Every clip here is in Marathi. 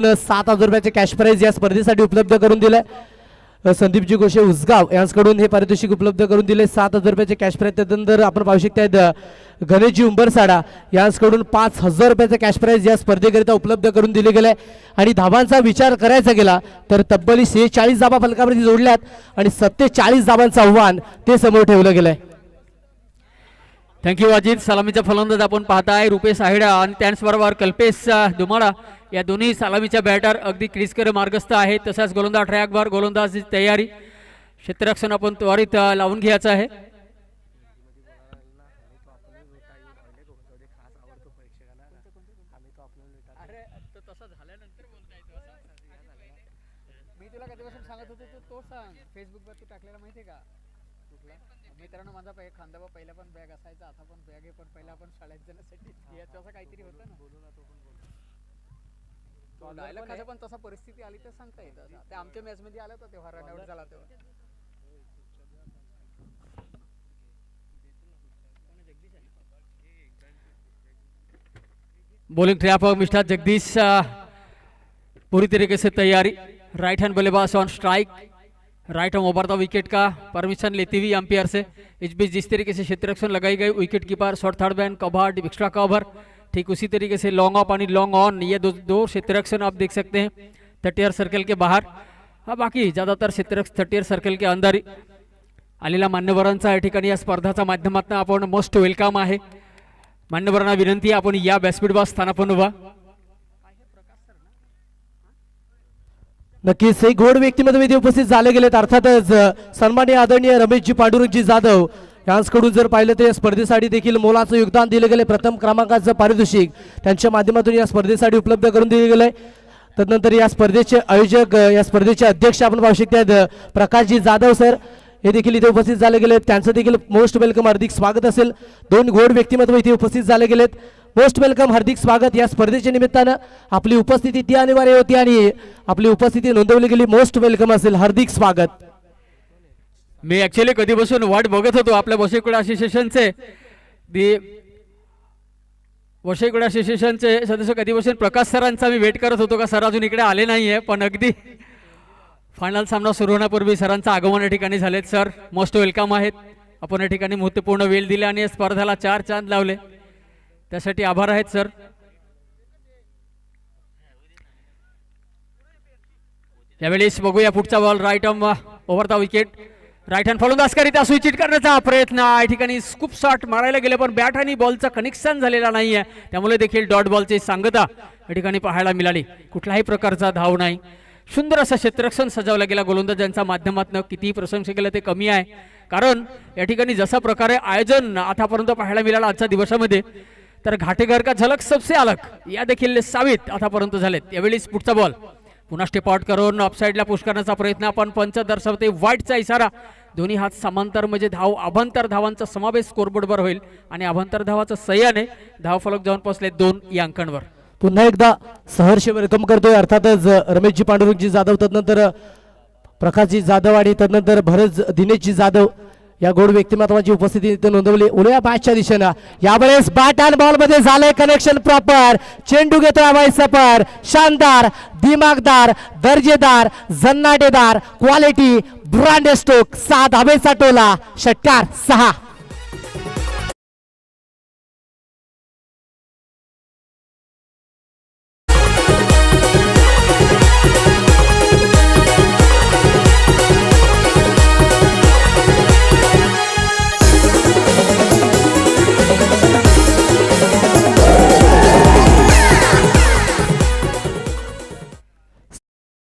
7,000 रुपयाचे कॅश प्राइज या स्पर्धेसाठी उपलब्ध करून दिले. संदीपजी घोषे उसगाव यांच्याकडून हे पारितोषिक उपलब्ध करून दिले 7,000 रुपयाचे कॅश प्राइज. त्यानंतर आपण पाहू शकता गणेशजी उंबरसाडा यांच्याकडून 5,000 रुपयाचे कॅश प्राइज या स्पर्धेकरिता उपलब्ध करून दिले गेले. आणि धावांचा विचार करायचा गेला तर तब्बल 46 धावा फलकावरती जोडल्यात आणि 47 धावांचं आव्हान ते समोर ठेवलं गेलंय. थँक्यू अजित. सलामीचा फलंदाज आपण पाहताय रुपेश आहिडा आणि त्याचबरोबर कल्पेश दुमाडा या दोन्ही सलामीच्या बॅटर अगदी क्रीजकडे मार्गस्थ आहेत. तसाच गोलंदाज ट्रॅकवर गोलंदाजी तयारी. क्षेत्ररक्षण आपण त्वरित लावून घ्यायचं आहे. फेसबुकवर तू टाकलेला माहिती का मित्रांनो माझा खांदा पहिला पण बॅग असायचा आता पण बॅग आहे पण पहिला आपण शाळेत जाण्यासाठी याचं काहीतरी होतं ना डायलॉग कसं पण तसा परिस्थिती आली तर सांगता येतं. ते आमच्या मॅच मध्ये आलं होतं तेव्हा रनआउट झाला तेव्हा. बॉलिंग ट्रैप मिस्टर जगदीश पूरी तरीके से तैयारी. राइट हैंड बल्लेबाज on strike. Right hand over the wicket का परमिशन लेती हुई अंपायर से. इस बीच जिस तरीके से क्षेत्ररक्षण लगाई गई wicket keeper short third man cover extra cover ठीक उसी तरीके से लॉन्ग ऑफ आणि लॉन्ग ऑन ये दो क्षेत्ररक्षण आप देख सकते हैं 30 सर्कल के बाहर. हाँ बाकी ज़्यादातर क्षेत्ररक्षण 30 सर्कल के अंदर आलेल्या मान्यवरांचा या ठिकाणी या स्पर्धाच्या माध्यमातून आपण मोस्ट वेलकम आहे. मान्यवरांना विनंती आपण या व्यासपीठवर स्थानापन्न व्हा. नक्कीच एक घोड व्यक्तिमत्व उपस्थित झाले गेलेत. अर्थातच सन्माननीय आदरणीय रमेशजी पांडुरंगजी जाधव यांच्याकडून जर पाहिलं तर या स्पर्धेसाठी देखील मोलाचं योगदान दिले गेले. प्रथम क्रमांकाचं पारितोषिक त्यांच्या माध्यमातून या स्पर्धेसाठी उपलब्ध करून दिले गेले. तदनंतर या स्पर्धेचे आयोजक या स्पर्धेचे अध्यक्ष आपण पाहू शकता प्रकाशजी जाधव सर हे देखील इथे उपस्थित झाले गेले. त्यांचं देखील मोस्ट वेलकम हार्दिक स्वागत असेल. दोन घोड व्यक्तिमत्व इथे उपस्थित झाले गेलेत. मोस्ट वेलकम हार्दिक स्वागत. या स्पर्धेच्या निमित्तानं आपली उपस्थिती ती अनिवार्य होती आणि आपली उपस्थिती नोंदवली गेली. मोस्ट वेलकम असेल. हार्दिक स्वागत. मी ऍक्च्युअली कधीपासून वाट बघत होतो आपल्या वसईकुडा असोसिएशनचे वसईकुडा असोसिएशनचे सदस्य कधीपासून प्रकाश सरांचा मी वेट करत होतो का सर अजून इकडे आले नाहीये. पण अगदी फायनल सामना सुरू होण्यापूर्वी सरांचं आगमन या ठिकाणी झालेत. सर मोस्ट वेलकम आहेत. आपण या ठिकाणी महत्त्वपूर्ण वेळ दिला आणि या स्पर्धेला 4 चांद लावले त्यासाठी आभार आहेत सर. यावेळेस बघूया पुढचा ball right arm over the wicket. Right hand फलंदाजकरिता स्विच करण्याचा प्रयत्न या ठिकाणी स्कूप शॉट मारायला गेले पण बॅट आणि बॉलचं कनेक्शन झालेला नाहीये त्यामुळे देखील डॉट बॉलची सांगता या ठिकाणी पाहायला मिळाली. कुठल्याही प्रकारचा धाव नाही. सुंदर असं क्षेत्ररक्षण सजावलं गेला गोलंदाजांच्या माध्यमातून. कितीही प्रशंसा केलं ते कमी आहे कारण या ठिकाणी जशा प्रकारे आयोजन आतापर्यंत पाहायला मिळालं आजच्या दिवसामध्ये तर घाटेघर का झलक सबसे अलग या देखील साबित आतापर्यंत झालेत. यावेळेस पुढचा बॉल पुन्हा स्टेप आउट करून ऑफसाईडला पुश करण्याचा प्रयत्न. आपण पंच दर्शवते वाईटचा इशारा. दोन्ही हात समांतर म्हणजे धाव अभंतर धावांचा समावेश स्कोरबोर्डवर होईल आणि अभंतर धावाचं सह्याने धावफलक जाऊन पोहोचले 2 या अंकांवर. पुन्हा एकदा सहर्ष वेलकम करतोय. अर्थातच रमेशजी पांडुरंगजी जाधव तदनंतर प्रकाशजी जाधव आणि तदनंतर भरत दिनेशजी जाधव या गोड व्यक्तिमत्वाची उपस्थिती इथे नोंदवली. उलव्या बॅटच्या दिशेनं यावेळेस बॅट अँड बॉल मध्ये झालंय कनेक्शन प्रॉपर. चेंडू घेतोय अभय सपर. शानदार दिमागदार दर्जेदार जन्नाटेदार क्वालिटी ब्रँड स्टोक 7 धावेचा टोला षटकार 6.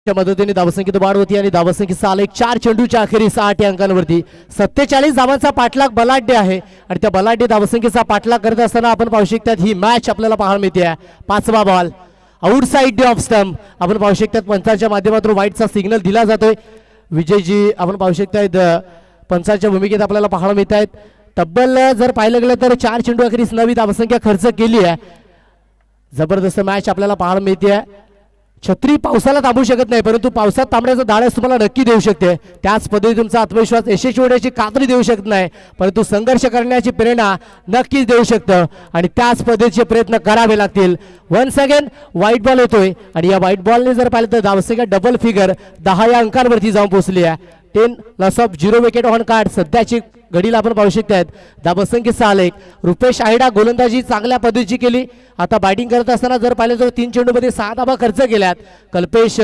मदतीने धावसंख्येत वाढ होती आणि धावसंख्येचा आलेख 4 चेंडूच्या अखेरीस 8 अंकांवरती 47 धावांचा पाठलाग बलाढ्य आहे आणि त्या बलाढ्य धावसंख्येचा पाठलाग करत असताना आपण पाहू शकता ही मॅच आपल्याला पाहायला मिळते. 5वा बॉल आउटसाइड ऑफ स्टंप आपण पाहू शकता पंचाच्या माध्यमातून वाईटचा सिग्नल दिला जातोय. विजयजी आपण पाहू शकता पंचाच्या भूमिकेत आपल्याला पाहायला मिळत आहेत. तब्बल जर पाहिलं गेलं तर 4 चेंडू अखेरीस 9 धावसंख्या खर्च केली आहे. जबरदस्त मॅच आपल्याला पाहायला मिळते. छत्री पावसाला थांबू शकत नाही, परंतु पावसात थांबण्याचं धाडस तुम्हाला नक्की देऊ शकते. त्याच पद्धती तुमचा आत्मविश्वास यशस्वी होण्याची खात्री देऊ शकत नाही, परंतु संघर्ष करण्याची प्रेरणा नक्कीच देऊ शकतं आणि त्याच पद्धतीचे प्रयत्न करावे लागतील. वन्स अगेन व्हाईट बॉल येतोय आणि या व्हाईट बॉलने जर पाहिलं तर धावसंख्या डबल फिगर 10 या अंकांवरती जाऊन पोहोचली आहे. 10 loss of 0 wicket on card सध्याची घडीला आपण पाहू शकतात. धावसंख्या 6 एक. रुपेश आयडा गोलंदाजी चांगल्या पद्धतीची केली. आता बॅटिंग करत असताना जर पाहिलं तर 3 चेंडूमध्ये 6 धावा खर्च केल्यात. कल्पेश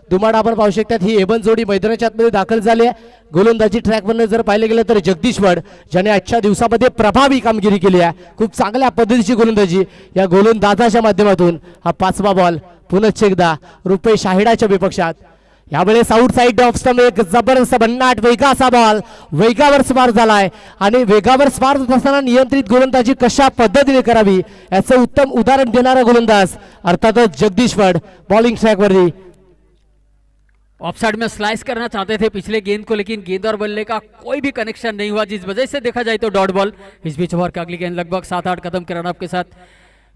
दुमाडा आपण पाहू शकतात. ही एबन जोडी मैदानाच्या आतमध्ये दाखल झाली आहे. गोलंदाजी ट्रॅकवरनं जर पाहिलं गेलं तर जगदीश वड ज्याने आजच्या दिवसामध्ये प्रभावी कामगिरी केली आहे. खूप चांगल्या पद्धतीची गोलंदाजी या गोलंदाजाच्या माध्यमातून. हा 5वा बॉल पुनश्च एकदा रुपेश आहिडाच्या विपक्षात. यावेळेस आउट साइड ऑफ स्टंप एक जबरदस्त भन्नाट वेगाचा बॉल वेगावर स्वार झालाय आणि वेगावर स्वार होत असताना नियंत्रित गोलंदाजी कशा पद्धतीने करावी याचं उत्तम उदाहरण देणारा गोलंदाज अर्थातच जगदीश वड बॉलिंग ट्रॅकवरती. ऑफ साइड में स्लाइस करना चाहते थे पिछले गेंद को, लेकिन गेंद और बल्ले का कोई भी कनेक्शन नहीं हुआ, जिस वजह से देखा जाए तो डॉट बॉल. इस बीच ओवर का अगली गेंद लगभग 7-8 कदम के रन आपके साथ.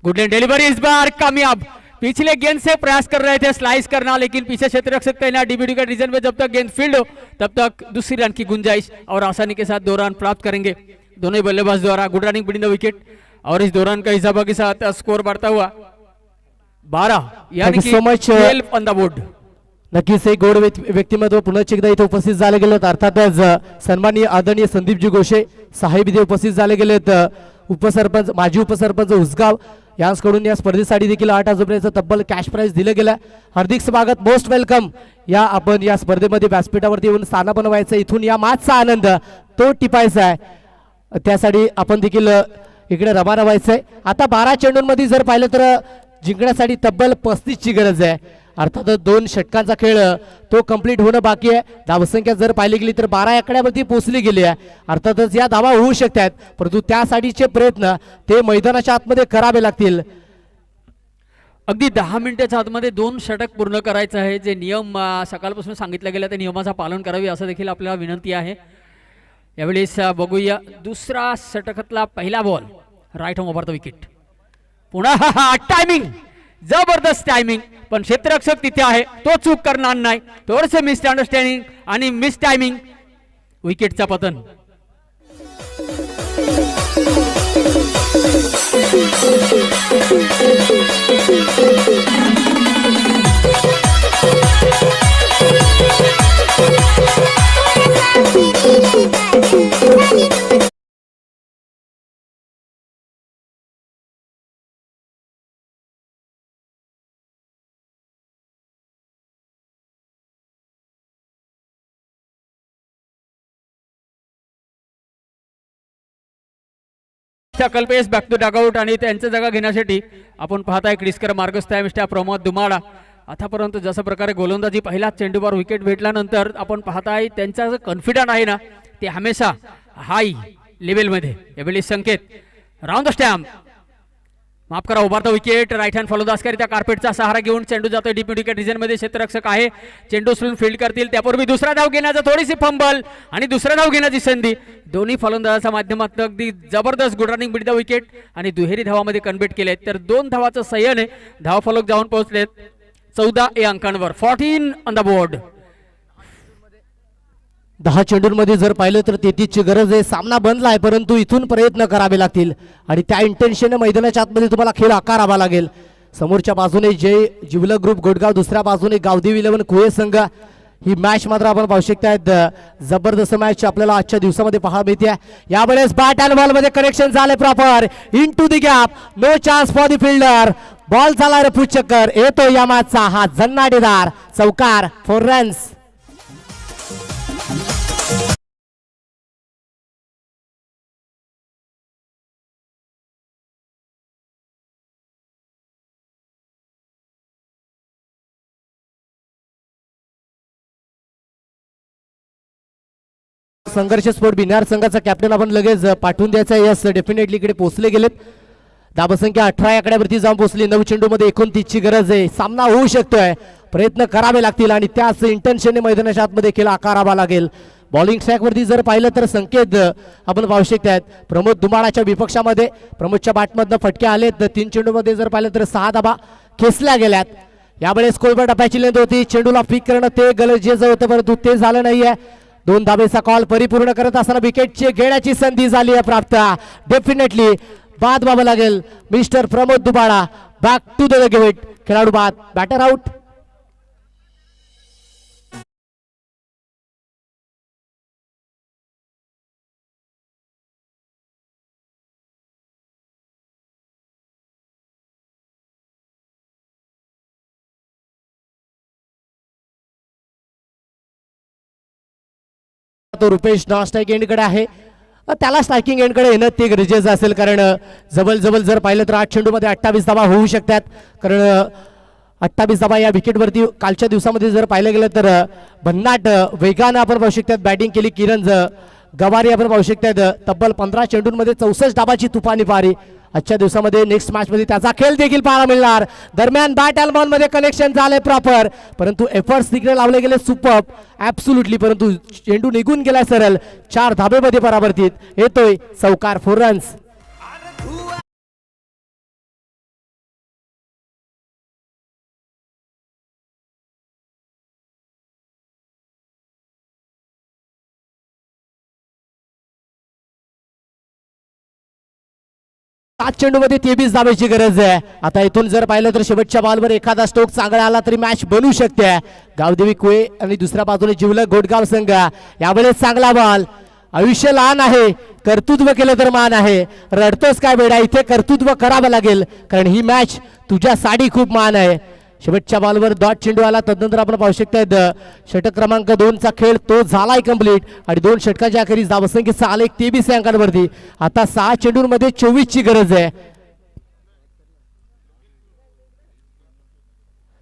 गुड लेन डिलीवरी इस बार कामयाब. पिछले गेंद से प्रयास कर रहे थे स्लाइस करना, लेकिन पीछे क्षेत्र रख सकते हैं ना डीबीडी का रीजन में. जब तक गेंद फील्ड हो तब तक दूसरी रन की गुंजाइश और आसानी के साथ 2 रन प्राप्त करेंगे दोनों ही बल्लेबाज द्वारा. Good running between the wicket और इस 2 रन का हिसाबा के साथ स्कोर बढ़ता हुआ 12 यानी कि 12 ऑन द बोर्ड. नक्कीच एक गोड व्यक्तिमत्व पुनश्च एकदा इथे उपस्थित झाले गेलेत. अर्थातच सन्माननीय आदरणीय संदीपजी गोशे साहेब इथे उपस्थित झाले गेलेत. उपसरपंच माजी उपसरपंच उसगाव यांकडून या स्पर्धेसाठी देखील 8,000 रुपयाचं तब्बल कॅश प्राइज दिलं गेलं. हार्दिक स्वागत, मोस्ट वेलकम. या आपण या स्पर्धेमध्ये व्यासपीठावरती येऊन स्थान बनवायचं, इथून या मॅचचा आनंद तो टिपायचा आहे. त्यासाठी आपण देखील इकडे रवाना व्हायचंय. आता 12 चेंडूंमध्ये जर पाहिलं तर जिंकण्यासाठी तब्बल 35 ची गरज आहे. अर्थातच 2 षटकांचा खेळ तो कंप्लीट होणं बाकी आहे. धावसंख्या जर पाहिली गेली तर 12 आकड्यावरती पोहोचली गेली आहे. अर्थातच या धावा होऊ शकतात, परंतु त्यासाठीचे प्रयत्न ते मैदानाच्या आतमध्ये करावे लागतील. अगदी 10 मिनिटाच्या आतमध्ये 2 षटक पूर्ण करायचं आहे. जे नियम सकाळपासून सांगितले गेले त्या नियमाचं पालन करावे असं देखील आपल्याला विनंती आहे. यावेळेस बघूया दुसरा षटकातला पहिला ball right arm over the wicket. पुन्हा टायमिंग जबरदस्त टायमिंग, पण क्षेत्ररक्षक तिथे आहे तो चूक करणार नाही. थोडंसं मिस अंडरस्टँडिंग आणि मिस टायमिंग विकेटचा पतन. कल्पेश बॅक टू डगआउट आणि त्यांच्या जागा घेण्यासाठी आपण पाहताय क्रिस्कर मार्गस्थ आहे मिस्टर प्रमोद दुमाडा. आतापर्यंत जसं प्रकारे गोलंदाजी पहिल्याच चेंडूवर विकेट भेटल्यानंतर आपण पाहताय त्यांचा जो कॉन्फिडन्स आहे ना ते हमेशा हाय लेवलमध्ये. यावेळी संकेत राऊंड द स्टॅम्प, माफ करा, over the wicket. Right hand फलंदाजकरित्या कार्पेटचा सहारा घेऊन चेंडू जातोय डीप विकेट रिजन मध्ये. क्षेत्ररक्षक आहे, चेंडू उचलून फील्ड करतील. त्यापूर्वी दुसरा धाव घेण्याचा थोडीशी फंबल आणि दुसरा धाव घेण्याची संधी. दोन्ही फलंदाजाच्या माध्यमातून अगदी जबरदस्त good running bit the wicket आणि दुहेरी धावामध्ये कन्व्हर्ट केले. तर 2 धावाचं सय्यने धाव फलक जाऊन पोहोचलेत 14 या अंकांवर. 14 ऑन द बोर्ड. 10 चेंडूंमध्ये जर पाहिलं तर 33 ची गरज आहे. सामना बनला आहे, परंतु इथून प्रयत्न करावे लागतील आणि त्या इंटेन्शनने मैदानाच्या आतमध्ये तुम्हाला खेळ आकारावा लागेल. समोरच्या बाजूने जय जिवलक ग्रुप गोडगाव, दुसऱ्या बाजूने गावदेवी 11 कुळे संघ. ही मॅच मात्र आपण पाहू शकतायत जबरदस्त मॅच आपल्याला आजच्या दिवसामध्ये पाहायला मिळते. यावेळेस बॅट अँड बॉल मध्ये कनेक्शन झाले proper into the gap. No chance for the fielder. Ball झाला रे चक्कर येतो या मॅचचा हा जन्नाटेदार चौकार 4 रन्स. संघर्ष स्पोर्ट बिनार संघाचा कॅप्टन आपण लगेच पाठवून द्यायचा. यस डेफिनेटली इकडे पोहोचले गेलेत. धावसंख्या 18 आकड्यावरती जाऊन पोहोचली. 9 चेंडूमध्ये 29 ची गरज आहे. सामना होऊ शकतोय, प्रयत्न करावे लागतील आणि त्याच इंटेन्शनने मैदानाच्या आतमध्ये खेळ आकारावा लागेल. बॉलिंग ट्रॅकवरती जर पाहिलं तर संकेत आपण पाहू शकतात प्रमोद दुमाडाच्या विपक्षामध्ये. प्रमोदच्या बॅटमधनं फटके आलेत. 3 चेंडूमध्ये जर पाहिलं तर 6 धावा खेचल्या गेल्यात. यावेळेस कोलबा टप्प्याची लेंथ होती, चेंडूला पिक करणं ते गरजेचं होतं परंतु ते झालं नाहीये. 2 धाबेचा कॉल परिपूर्ण करत असताना विकेटची घेण्याची संधी झाली आहे प्राप्त. डेफिनेटली बाद व्हावं लागेल mister Pramod Dubala. Back to the wicket, खेळाडू बाद, बॅटर आउट. तो रुपेश नॉन स्ट्राईक एंडकडे आहे, त्याला स्ट्रायकिंग एंडकडे येणं ते गरजेचं असेल कारण जबल जर पाहिलं तर 8 चेंडूमध्ये 28 धावा होऊ शकतात. कारण 28 धावा या विकेटवरती कालच्या दिवसामध्ये जर पाहिलं गेलं तर भन्नाट वेगानं आपण पाहू शकतात बॅटिंग केली. किरण गवारी आपण पाहू शकतात तब्बल 15 चेंडूंमध्ये 64 धाबाची तुफानी पारी. आजच्या दिवसामध्ये नेक्स्ट मॅच मध्ये त्याचा खेळ देखील पाहायला मिळणार. दरम्यान बॅट अँड बॉल मध्ये कनेक्शन झाले प्रॉपर, परंतु एफर्ट्स तिकडे लावले गेले सुपर ऍब्सोल्युटली, परंतु चेंडू निघून गेला सरळ. 4 धाबेमध्ये परावर्तित. येतोय चौकार 4 रन्स. 7 चेंडूमध्ये 23 धाब्याची गरज आहे. आता इथून जर पाहिलं तर शेवटच्या बॉलवर एखादा स्ट्रोक चांगला आला तरी मॅच बनू शकते. गावदेवी कुळे आणि दुसऱ्या बाजूने जिवलग घोटगाव संघ. यावेळेस चांगला बॉल. आयुष्य लहान आहे, कर्तृत्व केलं तर मान आहे. रडतोस काय बेडा, इथे कर्तृत्व करावं लागेल कारण ही मॅच तुझ्यासाठी खूप मान आहे. शेवटच्या बॉलवर डॉट चेंडू आला. तदनंतर आपण पाहू शकता षटक क्रमांक 2 चा खेळ तो झालाय कंप्लीट आणि 2 षटकाच्या अखेरीस धावसंख्येचा आलेख 23 अंकांवरती. आता 6 चेंडूंमध्ये 24 ची गरज आहे.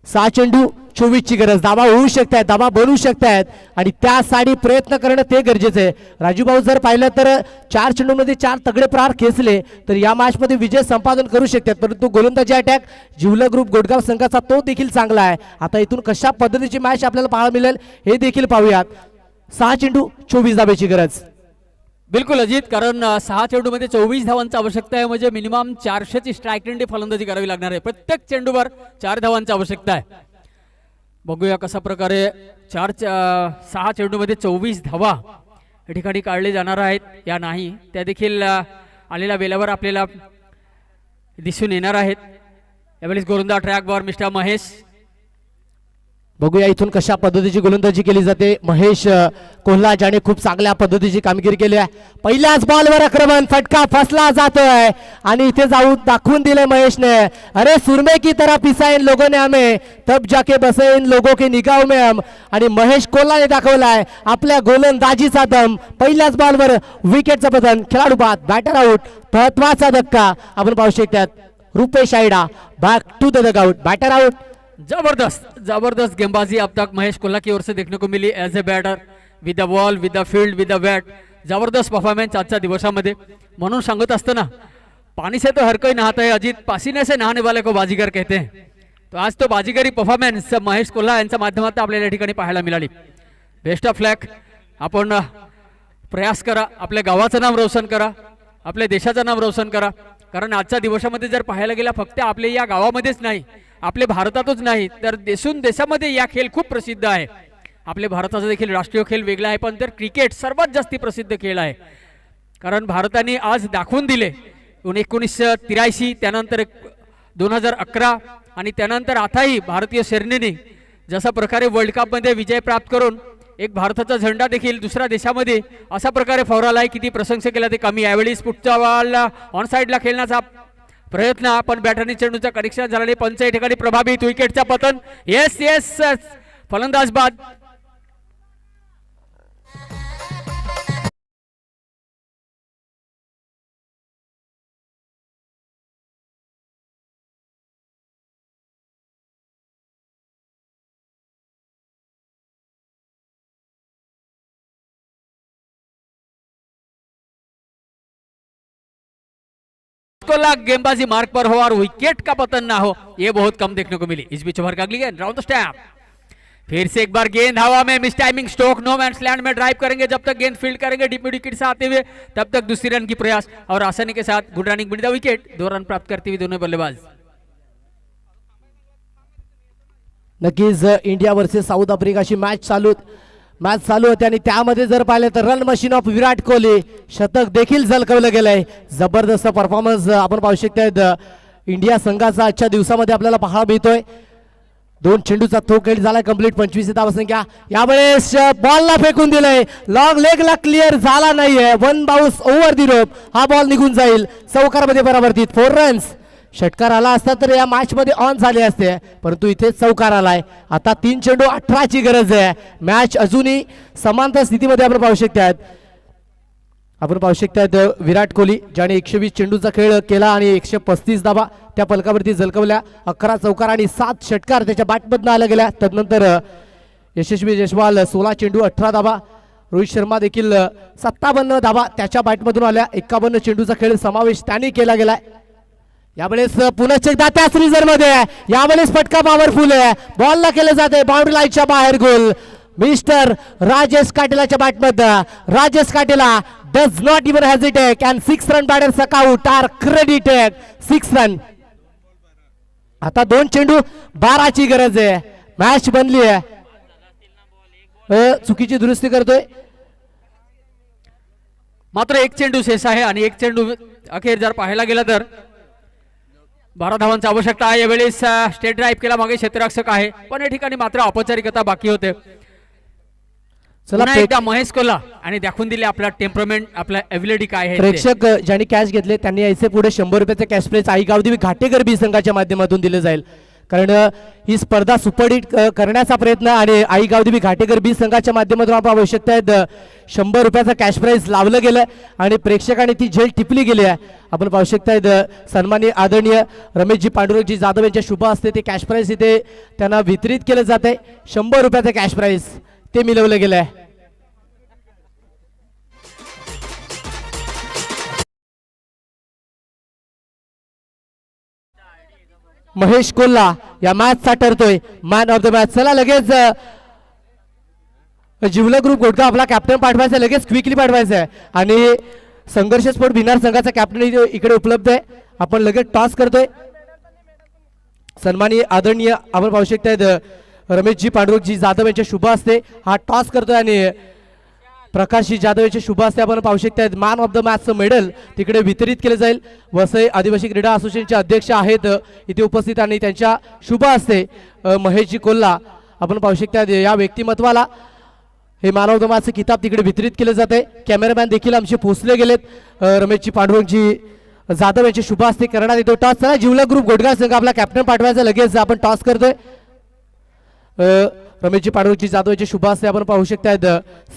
6 चेंडू 24 ची गरज. धावा होऊ शकतात, धावा बनवू शकतात आणि त्यासाठी प्रयत्न करणं ते गरजेचं आहे. राजू भाऊ जर पाहिलं तर 4 चेंडूमध्ये 4 तगडे प्रहार खेचले तर या मॅच मध्ये विजय संपादन करू शकतात, परंतु गोलंदाजी अटॅक जिवला ग्रुप गोडगाव संघाचा तो देखील चांगला आहे. आता इथून कशा पद्धतीची मॅच आपल्याला पाहायला मिळेल हे देखील पाहूयात. 6 चेंडू 24 धाब्याची गरज. बिलकुल अजित, कारण 6 चेंडूमध्ये 24 धावांची आवश्यकता आहे म्हणजे मिनिमम 400 ची स्ट्राईक रेंज फलंदाजी करावी लागणार आहे. प्रत्येक चेंडूवर 4 धावांची आवश्यकता आहे. बघूया कशा प्रकारे 6 चेंडूमध्ये 24 धावा या ठिकाणी काढले जाणार आहेत या नाही त्या देखील आलेल्या वेळेवर आपल्याला दिसून येणार आहेत. यावेळेस गोलंदाज ट्रॅकवर मिस्टर महेश. बघूया इथून कशा पद्धतीची गोलंदाजी केली जाते. महेश कोल्हा ज्याने खूप चांगल्या पद्धतीची कामगिरी केली आहे. पहिल्याच बॉलवर आक्रमण, फटका फसला जातोय आणि इथे जाऊन दाखवून दिले महेशने. अरे सुरमे की तरह पिसाईन लोगों ने हमें तब जाके बसे इन लोगों के निगाहों में हम. आणि महेश कोल्हाने दाखवलाय आपल्या गोलंदाजीचा दम. पहिल्याच बॉलवर विकेटचं पतन, खेळाडू बाद, बॅटर आउट. महत्वाचा धक्का आपण पाहू शकतात. Rupesh Ayda back to the dugout, batter out. जबरदस्त गेंदबाजी अब तक महेश कोल्हा की ओर से देखने को मिली एज ए बैटर विद द बॉल, विद द फील्ड, विद द बैट. जबरदस्त परफॉर्मेंस आजच्या दिवसामध्ये. म्हणून सांगत असताना पानी से तो हर कोई नहाता है अजित, पसीने से नहाने वाले को बाजीगर कहते हैं. तो आज तो बाजीगरी परफॉर्मेंस महेश कोल्हा यांच्या माध्यमातून आपल्याला या ठिकाणी पाहायला मिळाली. बेस्ट ऑफ लक. आपण प्रयास करा, आपल्या गावाचं नाव रोशन करा, आपल्या देशाचं नाव रोशन करा. कारण आजच्या दिवसामध्ये जर पाहायला गेला फक्त आपल्या या गावामध्येच नाही, आपले भारतातच नाही तर देशामध्ये या खेळ खूप प्रसिद्ध आहे. आपल्या भारताचा देखील राष्ट्रीय खेळ वेगळा आहे, पण तर क्रिकेट सर्वात जास्ती प्रसिद्ध खेळ आहे. कारण भारताने आज दाखवून दिले 1983, त्यानंतर 2011 आणि त्यानंतर आताही भारतीय सेनेने जसा प्रकारे वर्ल्ड कप मध्ये विजय प्राप्त करून एक भारताचा झेंडा देखील दुसऱ्या देशामध्ये अशा प्रकारे फौराला किती प्रशंसा केला ते कमी. यावेळी पुढच्या बॉल ऑन साइडला खेळण्याचा प्रयत्न, पण बॅटरनी चेंडूचा कनेक्शन झाल्याने पंच या ठिकाणी प्रभावित. विकेटचा पतन. येस फलंदाज बाद. गेंदबाजी मार्क पर हो और विकेट का पतन ना हो, ये बहुत कम देखने को मिली. इस बीच ओवर का अगली गेंद राउंड द स्टैम्प. फिर से एक बार गेंद हवा में, miss timing stroke, no man's land में ड्राइव करेंगे. जब तक गेंद फील्ड करेंगे डीप मिड विकेट से आते हुए तब तक दूसरी रन की प्रयास और आसानी के साथ गुड रनिंग विद द विकेट. 2 रन प्राप्त करते हुए दोनों बल्लेबाज. नक्कीच इंडिया वर्सेस साऊथ आफ्रिकाची मॅच चालू होती आणि त्यामध्ये जर पाहिलं तर run machine of Virat Kohli शतक देखील झळकवलं गेलंय. जबरदस्त परफॉर्मन्स आपण पाहू शकतायत इंडिया संघाचा आजच्या दिवसामध्ये आपल्याला पाहायला मिळतोय. 2 चेंडूचा थ्रो खेळ झाला कंप्लीट. 25 धावसंख्या. यावेळेस बॉलला फेकून दिलंय. लॉंग लेगला क्लिअर झाला नाहीये. 1 बाउन्स ओव्हर दी रोप. हा बॉल निघून जाईल. चौकारामध्ये परावर्तित. 4 रन्स. षटकार आला असता तर या मॅच मध्ये ऑन झाले असते, परंतु इथे चौकार आलाय. आता 3 चेंडू 18ची गरज आहे. मॅच अजूनही समांतर स्थितीमध्ये आपण पाहू शकतात विराट कोहली ज्याने 120 चेंडूचा खेळ केला आणि 135 धावा त्या फलकावरती झळकवल्या. 11 चौकार आणि 7 षटकार त्याच्या बॅटमधनं आल्या गेल्या. तदनंतर यशस्वी जयस्वाल 16 चेंडू 18 धावा. रोहित शर्मा देखील 57 धावा त्याच्या बॅटमधून आल्या. 51 चेंडूचा खेळ समावेश त्यांनी केला गेलाय. यावेळेस पुन्हा एकदा त्याच रिझर्व मध्ये यावेळेस फटका पॉवरफुल आहे. बॉलला केलं जाते बाउंड्री लाईनच्या बाहेर. गोल मिस्टर राजेश काटेलाच्या बॅटमध्ये. Rajesh Katela does not even hesitate and 6 run batter सकाउट आर क्रेडिटेड. 6 रन. आता 2 चेंडू 12ची गरज आहे. मॅच बनली आहे. चुकीची दुरुस्ती करतोय. मात्र 1 चेंडू शेष आहे आणि 1 चेंडू अखेर जर पाहायला गेलं तर 12 धावांची आवश्यकता आहे. यावेळेस स्टेट ड्राईव्ह केला मागे क्षेत्ररक्षक आहे, पण या ठिकाणी मात्र औपचारिकता बाकी होते. चला एकदा महेश कोल्हा आणि दाखवून दिले आपला टेम्परमेंट, आपला एबिलिटी काय आहे. प्रेक्षक ज्यांनी कॅच घेतले त्यांनी यायचे पुढे 100 रुपयाचे कॅश प्राइज आई गावदेवी घाटेकर बी संघाच्या माध्यमातून दिले जाईल. कारण ही स्पर्धा सुपरहिट करण्याचा प्रयत्न आणि आई गावदेवी घाटेकर बी संघाच्या माध्यमातून आपण आवश्यकता आहेत 100 रुपयाचा कॅश प्राइज लावलं गेलं आणि प्रेक्षकांनी ती झेल टिपली गेली आहे. आपण पाहू शकतायत सन्माननीय आदरणीय रमेशजी पांडुरंगजी जाधव यांच्या शुभ हस्ते ते कॅश प्राइज इथे त्यांना वितरित केलं जात आहे. 100 रुपयाचं कॅश प्राइज ते मिळवलं गेलं आहे. महेश कोल्हा या मॅचचा ठरतोय मॅन ऑफ द मॅच. चला लगेच जिवला ग्रुप घोटका आपला कॅप्टन पाठवायचा आहे, लगेच क्विकली पाठवायचा आहे आणि संघर्ष स्पोर्ट भिनार संघाचा कॅप्टन इकडे उपलब्ध आहे. आपण लगेच टॉस करतोय. सन्माननीय आदरणीय आपण पाहू शकतायत रमेशजी पांडुरंगजी जाधव यांच्या शुभ हस्ते हा टॉस करतोय आणि प्रकाशजी जाधव यांच्या शुभ हस्ते आपण पाहू शकतायत मॅन ऑफ द मॅचचं मेडल तिकडे वितरित केले जाईल. वसई आदिवासी क्रीडा असोसिएशनचे अध्यक्ष आहेत इथे उपस्थित आणि त्यांच्या शुभ हस्ते महेशजी कोल्हा आपण पाहू शकतायत या व्यक्तिमत्वाला हे मॅन ऑफ द मॅचचं किताब तिकडे वितरित केले जाते. कॅमेरामॅन देखील आमचे पोहोचले गेलेत. रमेशजी पांडुरंगजी जाधव यांचे शुभ हस्ते करण्यात येतो टॉस. चला जिवला ग्रुप घोटगाव संघ आपला कॅप्टन पाठवायचा, लगेच आपण टॉस करतोय. रमेशजी पांडुरंगजी जाधव यांचे शुभ हस्ते आपण पाहू शकतायत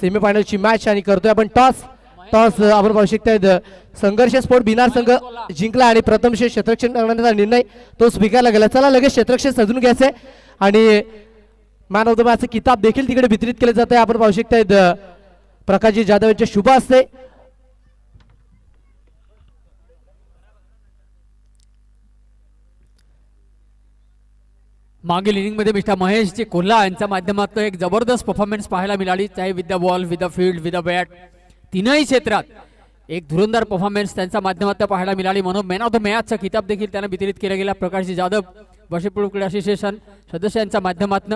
सेमीफायनलची मॅच आणि करतोय आपण टॉस. आपण पाहू शकतायत संघर्ष स्पोर्ट भिनार संघ जिंकला आणि प्रथम क्षेत्ररक्षण करण्याचा निर्णय तो स्वीकारला गेला. चला लगेच क्षेत्ररक्षण सजून घ्यायचंय आणि मॅन ऑफ द मॅचचं किताब देखील तिकडे वितरित केलं जात आहे. आपण पाहू शकतायत प्रकाशजी जाधव यांचे शुभ हस्ते. मागील इनिंग मध्ये मिस्टर महेशजी कोल्हा यांच्या माध्यमातून एक जबरदस्त परफॉर्मन्स पाहायला मिळाली, चाहे with the ball, with the field, with the bat, तीनही क्षेत्रात एक धुरंधार परफॉर्मन्स त्यांच्या माध्यमातून पाहायला मिळाली. म्हणून मॅन ऑफ द मॅचचा किताब देखील त्यांना वितरित केला गेला. प्रकाशजी जाधव बशेपूर क्रीडा असोसिएशन सदस्यांच्या माध्यमातून.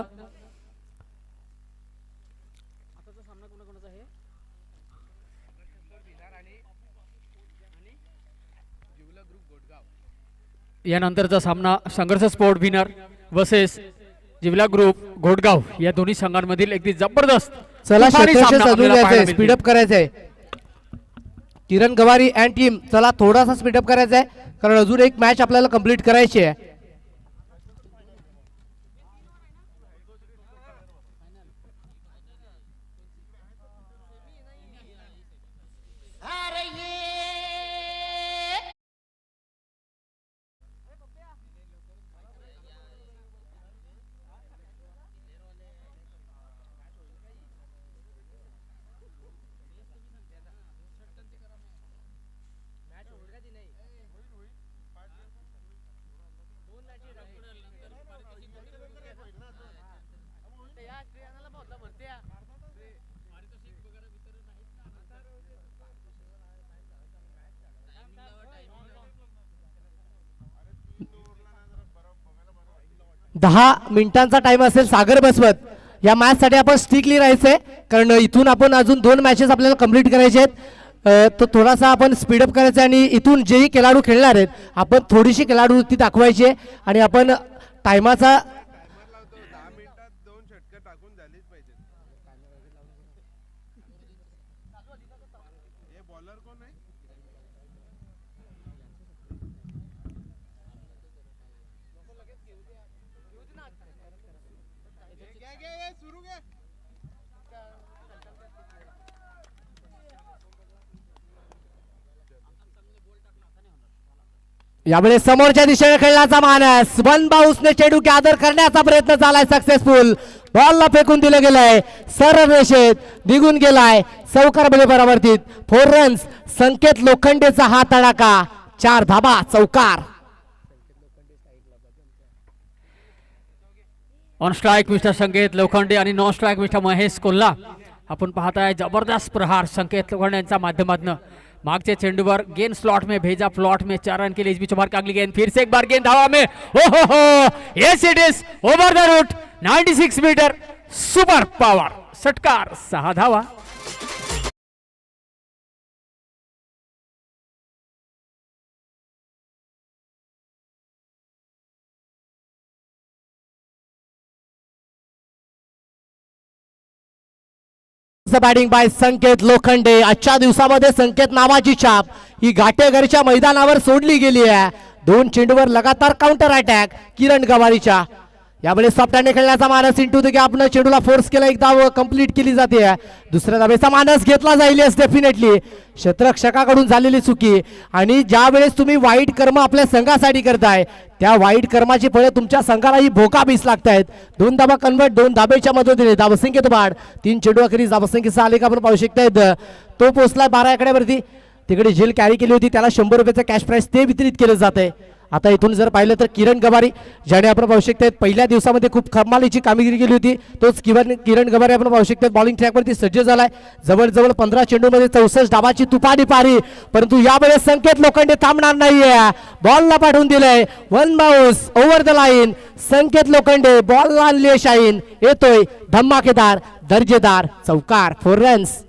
यानंतरचा सामना संघर्ष स्पोर्ट विनर वर्सेस जिवला ग्रुप घोटगाव या दोन्ही संघांमधील अगदी जबरदस्त. चला स्पीडअप करायचंय. किरण गवारी अँड टीम चला थोडासा स्पीडअप करायचा आहे कारण अजून एक मॅच आपल्याला कंप्लीट करायची आहे. 10 मिनिटांचा टाइम असेल सागर बसवत. या मॅच साठी आपण स्ट्रिक्टली राहायचंय कारण इथून आपण अजून 2 मॅचेस आपल्याला कंप्लीट करायचे आहेत. तर थोडासा आपण स्पीडअप करायचं आणि इथून जेही खेळाडू खेळणार आहेत आपण थोडीशी खेळाडूवृत्ती दाखवायची आहे आणि आपण टायमाचा यावेळी समोरच्या दिशेने खेळण्याचा मानस वन बाउसने चेंडू गॅदर करण्याचा प्रयत्न झालाय सक्सेसफुल. बॉलला फेकून दिलं गेलंय सरळ रेषेत निघून गेलाय चौकार मध्ये परावर्तित. 4 रन्स. संकेत लोखंडेचा हा तडाखा 4 धाबा चौकार. ऑन स्ट्राईक मिस्टर संकेत लोखंडे आणि नॉन स्ट्राईक मिस्टर महेश कोल्हा. आपण पाहताय जबरदस्त प्रहार संकेत लोखंडे यांच्या माध्यमातून मागचे चेंडूवर गेंद स्लॉट में भेजा प्लॉट में 4 रन के लिए इस बीच बार अगली गेंद फिर से एक बार गेंद हवा में हो yes it is over the route 96 metre super power षटकार 6 धावा. Batting by Sanket Lokhande. आजच्या दिवसामध्ये संकेत नावाची छाप ही घाटेघरच्या मैदानावर सोडली गेली आहे. 2 चेंडूवर लगातार काउंटर अटॅक किरण गवारीच्या. यावेळी सॉफ्टहँड खेळण्याचा मानस इंटू द गॅप न चेंडूला फोर्स केला एक धाव कंप्लीट केली जाते. दुसऱ्या धावेचा मानस घेतला जाईल डेफिनेटली. क्षेत्ररक्षकाकडून झालेली चुकी आणि ज्या वेळेस तुम्ही वाईट कर्म आपल्या संघासाठी करताय त्या वाईट कर्माची फळे तुमच्या संघालाही भोकाबीस लागतायत. 2 धाबा कन्वर्ट 2 धाब्याच्या मदतीने धावसंख्येत वाढ 3 चेंडू अखेरीस धावसंख्येचा आलेख आपण पाहू शकतायत. तो पोहोचला 12 आकड्यावरती. तिकडे झेल कॅरी केली होती त्याला 100 रुपयाचं कॅश प्राइस ते वितरित केलं जात आहे. आता इथून जर पाहिलं तर किरण गवारी ज्याने आपण पाहू शकतात पहिल्या दिवसामध्ये खूप कमालीची कामगिरी केली होती तोच किरण गवारी आपण पाहू शकतात बॉलिंग ट्रॅकवरती सज्ज झालाय. जवळजवळ 15 चेंडूमध्ये 64 डावाची तुफानी पारी. परंतु यावेळेस संकेत लोखंडे थांबणार नाहीये. बॉलला पाठवून दिलंय one bounce over the line. Sanket Lokhande बॉलला आणले शाईन येतोय धमाकेदार दर्जेदार चौकार 4 रन्स.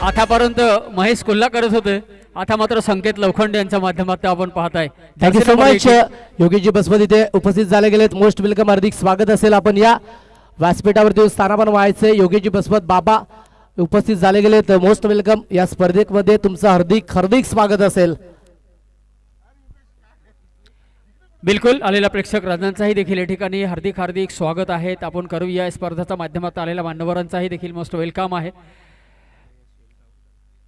आतापर्यंत महेश कोल्हा करत होते आता मात्र संकेत लोखंडे यांच्या माध्यमातून आपण पाहताय. थँक्यू सो मच योगेशजी बसवत इथे उपस्थित झाले गेलेत. मोस्ट वेलकम हार्दिक स्वागत असेल. आपण या व्यासपीठावरती स्थानापन्न व्हायचे. योगेशजी बसवत बाबा उपस्थित झाले गेलेत. Most welcome. या स्पर्धेमध्ये तुमचं हार्दिक स्वागत असेल. बिलकुल आलेला प्रेक्षक राजांचाही देखील या ठिकाणी हार्दिक स्वागत आहेत. आपण करूया स्पर्धेच्या माध्यमातून आलेल्या मान्यवरांचाही देखील मोस्ट वेलकम आहे.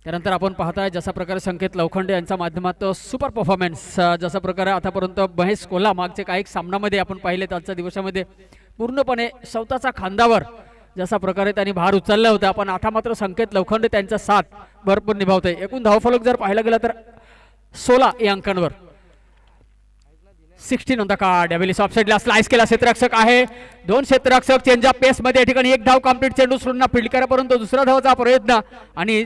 त्यानंतर आपण पाहताय जसा प्रकारे संकेत लोखंडे यांच्या माध्यमातून सुपर परफॉर्मन्स जसा प्रकारे आतापर्यंत महेश कोल्हा मागचे काही सामन्यामध्ये आपण पाहिले आजच्या दिवसामध्ये पूर्णपणे स्वतःचा खांद्यावर जसा प्रकारे त्यांनी भार उचलला होता पण आता मात्र संकेत लोखंडे त्यांचा साथ भरपूर निभावतोय. एकूण धावफलक जर पाहायला गेला तर 16 या अंकांवर 16 ऑन द कार्ड. यावेळी ऑफ साइडला स्लाइस केला क्षेत्ररक्षक आहे. 2 क्षेत्ररक्षक चेंज ऑफ पेस मध्ये या ठिकाणी 1 धाव कंप्लीट चेंडू सोडून फील्ड करा परंतु दुसरा धावाचा प्रयत्न आणि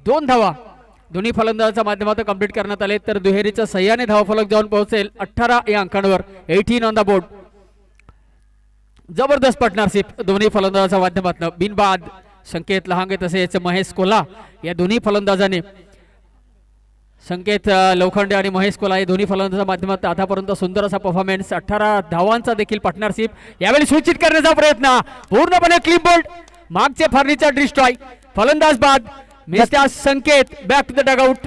2 धावा दोन्ही फलंदाजाच्या माध्यमातून कंप्लीट करण्यात आले तर दुहेरीच्या सह्याने धावफलक जाऊन पोहोचेल 18 या अंकांवर 18 ऑन द बोर्ड. जबरदस्त पार्टनरशिप दोन्ही फलंदाजाच्या माध्यमातून बिनबाद संकेत लहांगे तसेच महेश कोल्हा या दोन्ही फलंदाजाने संकेत लोखंडे आणि महेश कोल्हा या दोन्ही फलंदाजाच्या माध्यमातून आतापर्यंत सुंदर असा परफॉर्मन्स 18 धावांचा देखील पार्टनरशिप. यावेळी सूचित करण्याचा प्रयत्न पूर्णपणे क्लीन बोल्ड मागचे फर्निचर डिस्ट्रॉय फलंदाज बाद mister Sanket back to the dugout.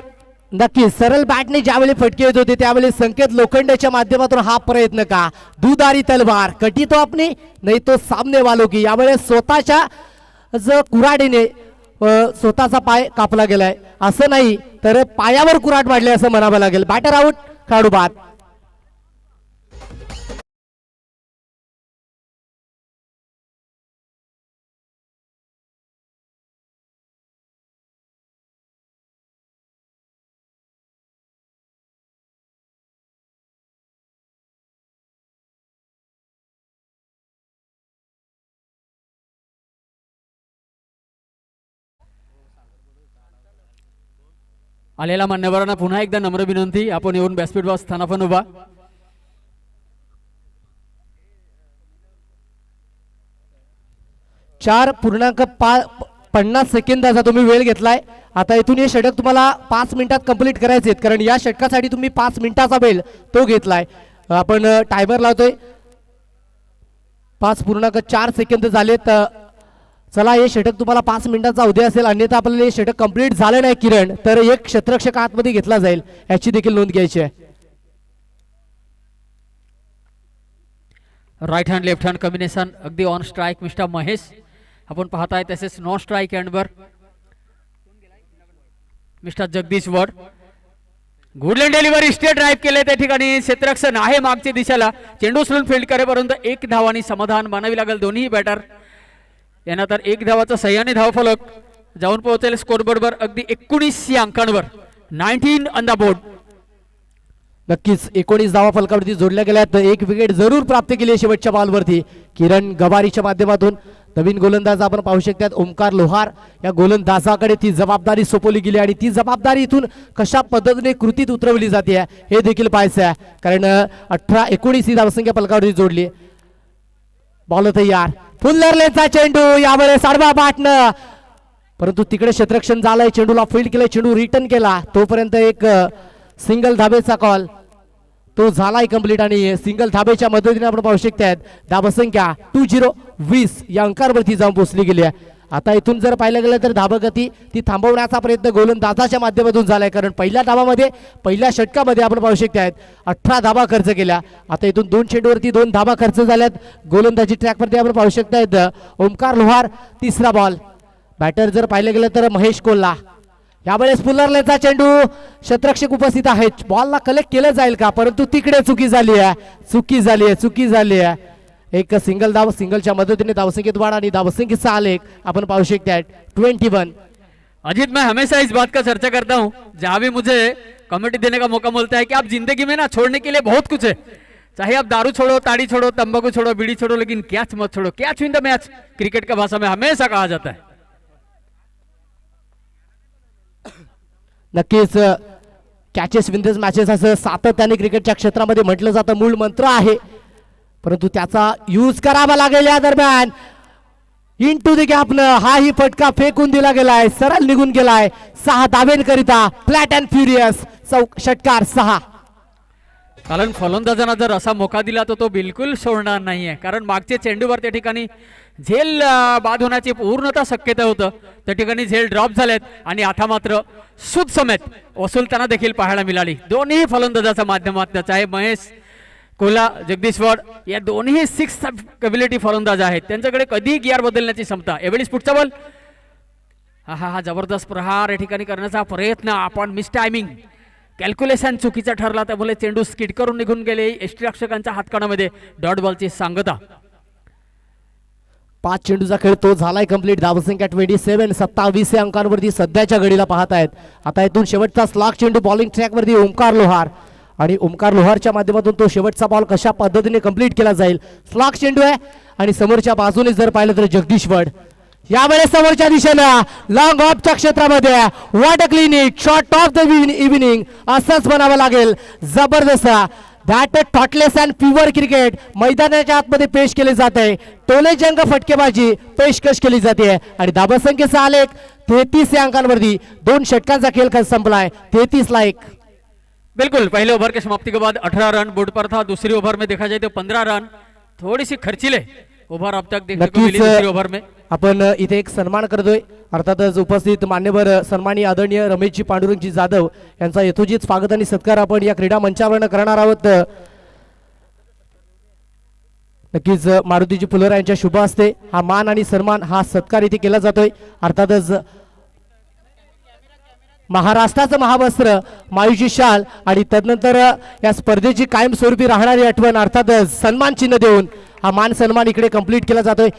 नक्की सरळ बॅटने ज्यावेळी फटके येत होते त्यावेळी संकेत लोखंडेच्या माध्यमातून हा प्रयत्न का दुधारी तलवार कटी तो आपली नाही तो सामने वालो की. यावेळेस स्वतःच्या कुऱ्हाडीने स्वतःचा पाय कापला गेलाय असं नाही तर पायावर कुऱ्हाड मारले असं म्हणावं लागेल. बॅटर आउट खेळाडू बाद. आलेल्या मान्यवरांना पुन्हा एकदा नम्र विनंती, आपण येऊन व्यासपीठ वर स्थानापन्न उभा. चार पूर्णांक 50 सेकंदाचा तुम्ही वेळ घेतलाय. आता इथून हे षटक तुम्हाला 5 मिनिटात कंप्लीट करायचे आहेत, कारण या षटकासाठी तुम्ही 5 मिनिटाचा वेळ तो घेतलाय. आपण टायमर लावतोय. 5.4 सेकंद झालेत. चला, हे षटक तुम्हाला 5 मिनिटाचा उद्या असेल, अन्यथा आपल्याला हे षटक कंप्लीट झालं नाही किरण तर एक क्षेत्ररक्षक आतमध्ये घेतला जाईल, याची देखील नोंद घ्यायची आहे. Right hand left hand combination अगदी ऑन स्ट्राईक मिस्टर महेश आपण पाहताय. तसेच नॉन स्ट्राईक हँडवर mister Jagdish Wad. Good length delivery state drive केले त्या ठिकाणी क्षेत्ररक्षण आहे मागच्या दिशेला. चेंडू उचलून फील्ड करेपर्यंत 1 धावांनी समाधान मानावी लागेल दोन्ही बॅटर यांना. तर 1 धावाचा सह्याने धावफलक जाऊन पोहोचेल स्कोरबोर्डवर अगदी 19 अंकांवर. 19 ऑन द बोर्ड. नक्कीच 19 धावा फलकावरती जोडल्या गेल्यात. एक विकेट जरूर प्राप्त केली आहे शेवटच्या बॉलवरती किरण गवारीच्या माध्यमातून. नवीन गोलंदाज आपण पाहू शकतात ओमकार लोहार. या गोलंदाजाकडे ती जबाबदारी सोपवली गेली आणि ती जबाबदारी इथून कशा पद्धतीने कृतीत उतरवली जाते हे देखील पाहायचं आहे, कारण 18-19 ही धावसंख्या फलकावरती जोडली. बॉल तयार. फुल्लरलेचा चेंडू यावेळेस आडवा बाटणं, परंतु तिकडे क्षेत्ररक्षण झालंय. चेंडूला फील्ड केलंय, चेंडू रिटर्न केला. तोपर्यंत एक सिंगल धाबेचा कॉल तो झालाय कंप्लीट आणि सिंगल धाबेच्या मदतीने आपण पाहू शकतात धाबसंख्या 20 या अंकावरती जाऊन पोहोचली गेली आहे. आता इथून जर पाहिलं गेलं तर धाबगती ती थांबवण्याचा प्रयत्न गोलंदाजाच्या माध्यमातून झालाय, कारण पहिल्या धाबामध्ये पहिल्या षटकामध्ये आपण पाहू शकतात 18 धाबा खर्च केल्या. आता इथून 2 चेंडूवरती 2 धाबा खर्च झाल्यात. गोलंदाजी ट्रॅकवरती आपण पाहू शकतात ओमकार लोहार. तिसरा बॉल. बॅटर जर पाहिलं गेलं तर महेश कोल्हा. यावेळेस फुल्लरलेचा चेंडू क्षेत्ररक्षक उपस्थित आहे. बॉलला कलेक्ट केलं जाईल का, परंतु तिकडे चुकी झाली आहे. एक सिंगल धाव, सिंगलच्या मदतीने धावसंख्येत वाढ आणि धावसंख्येचा आलेख आपण पाहू शकता 21. अजीत, मैं हमेशा इस बात का चर्चा करता हूँ जहाँ भी मुझे कमेंट देने का मौका मिलता है कि आप जिंदगी में ना छोड़ने के लिए बहुत कुछ है, चाहे आप दारू छोड़ो, ताड़ी छोड़ो, तंबाकू छोड़ो, बीड़ी छोड़ो, लेकिन कैच मत छोड़ो. Catch win the match cricket का भाषा में हमेशा कहा जाता है. नक्कीच कॅचेस विन द मॅचेस असं सातत्याने क्रिकेटच्या क्षेत्रामध्ये म्हटलं जातं, मूळ मंत्र आहे, परंतु त्याचा यूज करावा लागेल. या दरम्यान इनटू द गॅपनं हाही फटका फेकून दिला गेलाय, सरळ निघून गेलाय. 6 धावेंकरिता फ्लॅट अँड फ्युरियस षटकार 6. कारण फलंदाजांना जर असा मोका दिला तर तो बिलकुल सोडणार नाहीये, कारण मागचे चेंडूवर त्या ठिकाणी झेल बाद होण्याची पूर्णतः शक्यता होतं. त्या ठिकाणी झेल ड्रॉप झालेत आणि आता मात्र सुद समेत वसूलताना देखील पाहायला मिळाली दोन्ही फलंदाजाच्या माध्यमातून. चाहे महेश कोल्हा, जगदीश वड या दोन्ही 6 एबिलिटी फलंदाज आहेत, त्यांच्याकडे कधी गिअर बदलण्याची क्षमता. यावेळी पुढचा बॉल. हा जबरदस्त प्रहार या ठिकाणी करण्याचा प्रयत्न, आपण मिस टायमिंग, कॅल्क्युलेशन चुकीचा ठरला, त्यामुळे चेंडू स्किट करून निघून गेले यष्टीरक्षकांच्या हातकाडामध्ये. डॉट बॉलची सांगता. 5 चेंडूचा खेळ तो झालाय कंप्लीट. धावसंख्या 27 या अंकांवरती सध्याच्या घडीला पाहतायत. आता इथून शेवटचा स्लॉग चेंडू बॉलिंग ट्रॅकवरती ओमकार लोहार आणि ओमकार लोहारच्या माध्यमातून तो शेवटचा बॉल कशा पद्धतीने कंप्लीट केला जाईल. स्लॉग चेंडू आहे आणि समोरच्या बाजूने जर पाहिलं तर जगदीश वड. यावेळेस समोरच्या दिशेनं लॉंग ऑफच्या क्षेत्रामध्ये what a clinic shot of the evening असंच म्हणावं लागेल. जबरदस्त that thoughtless and pure cricket मैदानाच्या आतमध्ये पेश केले जात आहे. टोले जंग फटकेबाजी पेशकश केली जाते आणि धाबसंख्येचा आलेख 33 या अंकांवरती. 2 षटकांचा खेळ संपलाय. 33 ला 1. बिल्कुल पहले ओवर के समाप्ति के बाद 18 रन बोर्ड पर था. दूसरी ओवर में देखा जाए तो 15 रन. थोड़ी सी खर्चीले ओव्हर अब तक देखने को मिली दूसरी ओव्हर में. आपण इथे एक सन्मान करतोय, अर्थातच उपस्थित मान्यवर सन्माननीय आदरणीय रमेशजी पांडुरंगजी जाधव यांचा यथोचित स्वागत आणि सत्कार आपण या क्रीडा मंचावर करणार आहोत. नक्कीच मारुतीजी फुलोरा यांच्या शुभ हस्ते हा मान आणि सन्मान हा सत्कार इथे केला जातोय. अर्थातच महाराष्ट्राचं महावस्त्र मायूची शाल आणि तदनंतर या स्पर्धेची कायमस्वरूपी राहणारी आठवण अर्थातच सन्मान चिन्ह देऊन हा मान सन्मान इकडे कंप्लीट केला जातोय.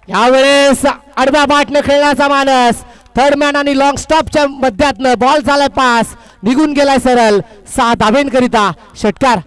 यावेळेस आडव्या बाटने खेळण्याचा मानस. थर्ड मॅन आणि लॉंग स्टॉपच्या मध्यातनं बॉल झालाय पास, निघून गेलाय सरळ. 6 धावेंकरिता षटकार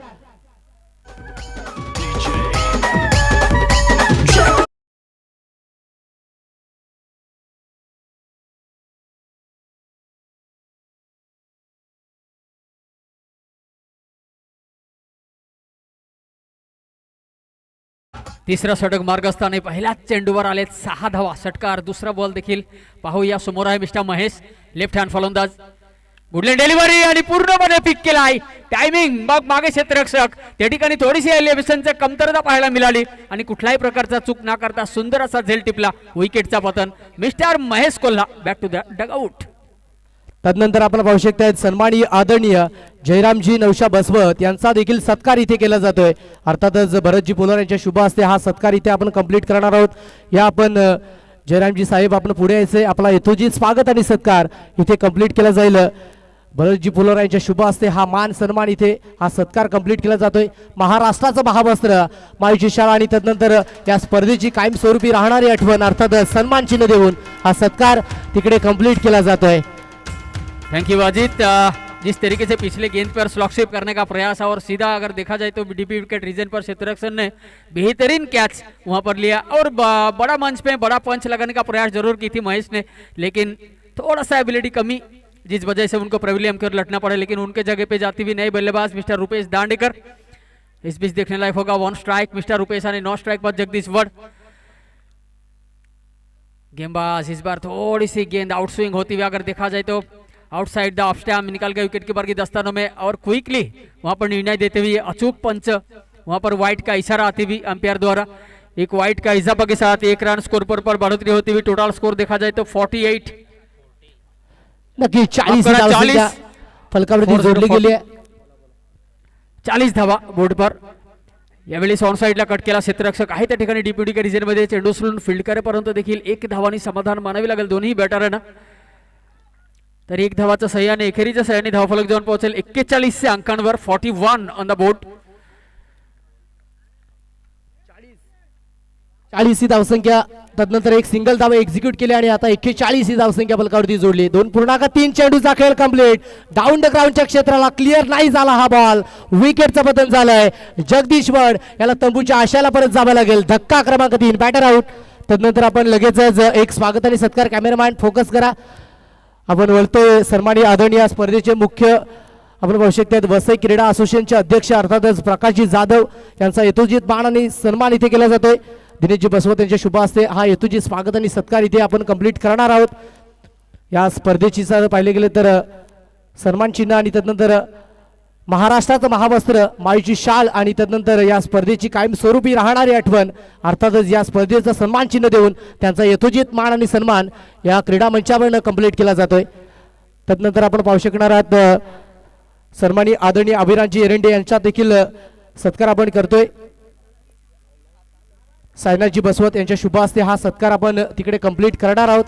तिसरा षटक मार्गस्थानी पहिल्याच चेंडूवर आले 6 धावा. षटकार. दुसरा बॉल देखील पाहूया. समोर आहे मिस्टर महेश, लेफ्ट हँड फलंदाज. गुडलँड डिलिव्हरी आणि पूर्णपणे पिक केलाय. टायमिंग मग मागे क्षेत्ररक्षक. त्या ठिकाणी थोडीशी एलिव्हेशनची कमतरता पाहायला मिळाली आणि कुठल्याही प्रकारचा चूक न करता सुंदर असा झेल टिपला. विकेटचा पतन. मिस्टर महेश कोल्हा बॅक टू द डगआउट. तदनंतर आपण पाहू शकता सन्माननीय आदरणीय जयरामजी नवशा बसवत यांचा देखील सत्कार इथे केला जातोय. अर्थातच भरतजी पोलार यांच्या शुभ हस्ते हा सत्कार इथे आपण कंप्लीट करणार आहोत. या आपण जयरामजी साहेब आपण पुढे यायचे. आपला यथोचित स्वागत आणि सत्कार इथे कंप्लीट केला जाईल. भरतजी पोलार यांच्या शुभ हस्ते हा मान सन्मान इथे हा सत्कार कंप्लीट केला जातोय. महाराष्ट्राचं महावस्त्र मायूची शाळा आणि तदनंतर या स्पर्धेची कायमस्वरूपी राहणारी आठवण अर्थात सन्मान चिन्ह देऊन हा सत्कार तिकडे कंप्लीट केला जातोय. Thank you Ajit. जिस तरीके से पिछले गेंद पर स्लॉक स्वीप करने का प्रयास और सीधा अगर देखा जाए तो डीपी विकेट रीजन पर क्षेत्ररक्षक ने बेहतरीन कैच वहां पर लिया और बड़ा मंच पे बड़ा पंच लगाने का प्रयास जरूर की थी महेश ने, लेकिन थोड़ा सा एबिलिटी कमी जिस वजह से उनको प्रेविलियम की ओर लटना पड़ा. लेकिन उनके जगह पे जाती हुई नई बल्लेबाज मिस्टर रुपेश दांडेकर. इस बीच देखने लायक होगा 1 स्ट्राइक मिस्टर रुपेश आणि 9 स्ट्राइक पर जगदीश वड. गेंदबाज इस बार थोड़ी सी गेंद आउट स्विंग होती हुई अगर देखा जाए तो आउटसाइड द ऑफ स्टैम्प निकाल गए विकेट कीपर की दस्तानों में और क्विकली वहां पर निर्णय देते हुए अचूक पंच. वहां पर व्हाइट का इशारा आती हुई अंपायर द्वारा. एक व्हाइट का इजाफा के साथ 1 रन स्कोर पर बढ़ोतरी होती हुई. टोटल स्कोर देखा जाए तो 48. नक्की 40 फलकावरती जोडली गेली आहे. 40 धावा बोर्ड पर. यावेळी ऑन साइडला कट केला क्षेत्ररक्षक आहे त्या ठिकाणी डीपीडी के रिजन मध्ये चेंडू सोडून फील्ड करेपर्यंत देखील 1 धावांनी समाधान मानावे लागेल दोन्ही बॅटरांना. तर 1 धावाच्या सह्याने एखेरीच्या सह्याने धावफलक जाऊन पोहोचेल 41 अंकांवर. 41 ऑन द बोर्ड. 40 ही धावसंख्या. तदनंतर एक सिंगल धाव एक्झिक्यूट केली आणि आता 41 ही धावसंख्या फलकावरती जोडली. 2.3 चेंडूचा खेळ कंप्लीट. डाऊन द ग्राउंडच्या क्षेत्राला क्लिअर नाही झाला हा बॉल. विकेटचं पतन झालंय. जगदीश वड याला तंबूच्या आशाला परत जावं लागेल. धक्का क्रमांक 3 बॅटर आउट. तदनंतर आपण लगेचच एक स्वागत आणि सत्कार. कॅमेरामॅन फोकस करा. आपण वळतोय सन्माननीय आदरणीय स्पर्धेचे मुख्य आपण पाहू शकता वसई क्रीडा असोसिएशनचे अध्यक्ष अर्थातच प्रकाशजी जाधव यांचा यथोचित मान आणि सन्मान इथे केला जातोय. दिनेशजी बसवत यांच्या शुभ हस्ते हा यथोचित स्वागत आणि सत्कार इथे आपण कंप्लीट करणार आहोत. या स्पर्धेची जर पाहिले गेले तर सन्मान चिन्ह आणि तदनंतर महाराष्ट्राचं महावस्त्र मायूची शाल आणि तदनंतर या स्पर्धेची कायमस्वरूपी राहणारी आठवण अर्थातच या स्पर्धेचं सन्मान चिन्ह देऊन त्यांचा यथोचित मान आणि सन्मान या क्रीडा मंचावर कंप्लीट केला जातोय. तदनंतर आपण पाहू शकणार आहात सन्माननीय आदरणीय अभिरामजी एरंडे यांचा देखील सत्कार आपण करतोय. सायनाथजी बसवत यांच्या शुभ हस्ते हा सत्कार आपण तिकडे कंप्लीट करणार आहोत.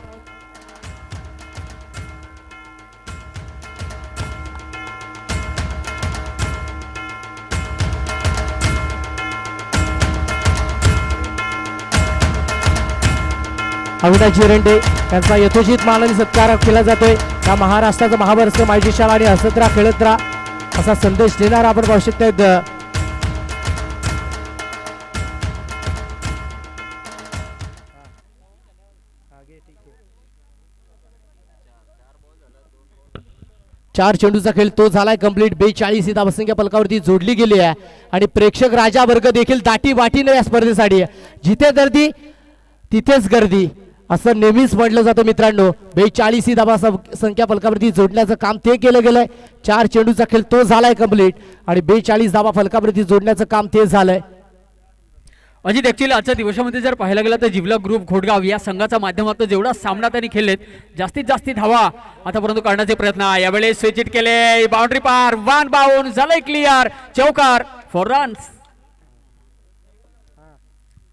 अविनाशजी एरंडे यांचा यथोचित मान आणि सत्कार केला जातोय. या महाराष्ट्राचं महावस्त्र मायूची शाळा आणि हसत राहा खेळत राहा असा संदेश देणारा आपण पाहू शकता. चार चेंडूचा खेळ तो झालाय कंप्लीट. 42 ही धावसंख्या फलकावरती जोडली गेली आहे आणि प्रेक्षक राजा वर्ग देखील दाटी वाटीने या स्पर्धेसाठी जिथे गर्दी तिथेच गर्दी असं नेहमीच म्हटलं जातं मित्रांनो. 42 ही धावा संख्या फलकावरती जोडण्याचं काम ते केलं गेलंय. 4 चेंडूचा खेळ तो झालाय कंप्लीट आणि 42 धावा फलकावरती जोडण्याचं काम ते झालंय. अजित ऍक्च्युअली आजच्या दिवसामध्ये जर पाहायला गेलं तर जिल्हा ग्रुप घोडगाव या संघाच्या माध्यमातून जेवढा सामना त्यांनी खेळलेत जास्तीत जास्त धावा आतापर्यंत काढण्याचे प्रयत्न. यावेळेस स्विच हिट केले. बाउंड्री पार. 1 बाउंड झालंय क्लिअर. चौकार फॉर रन्स.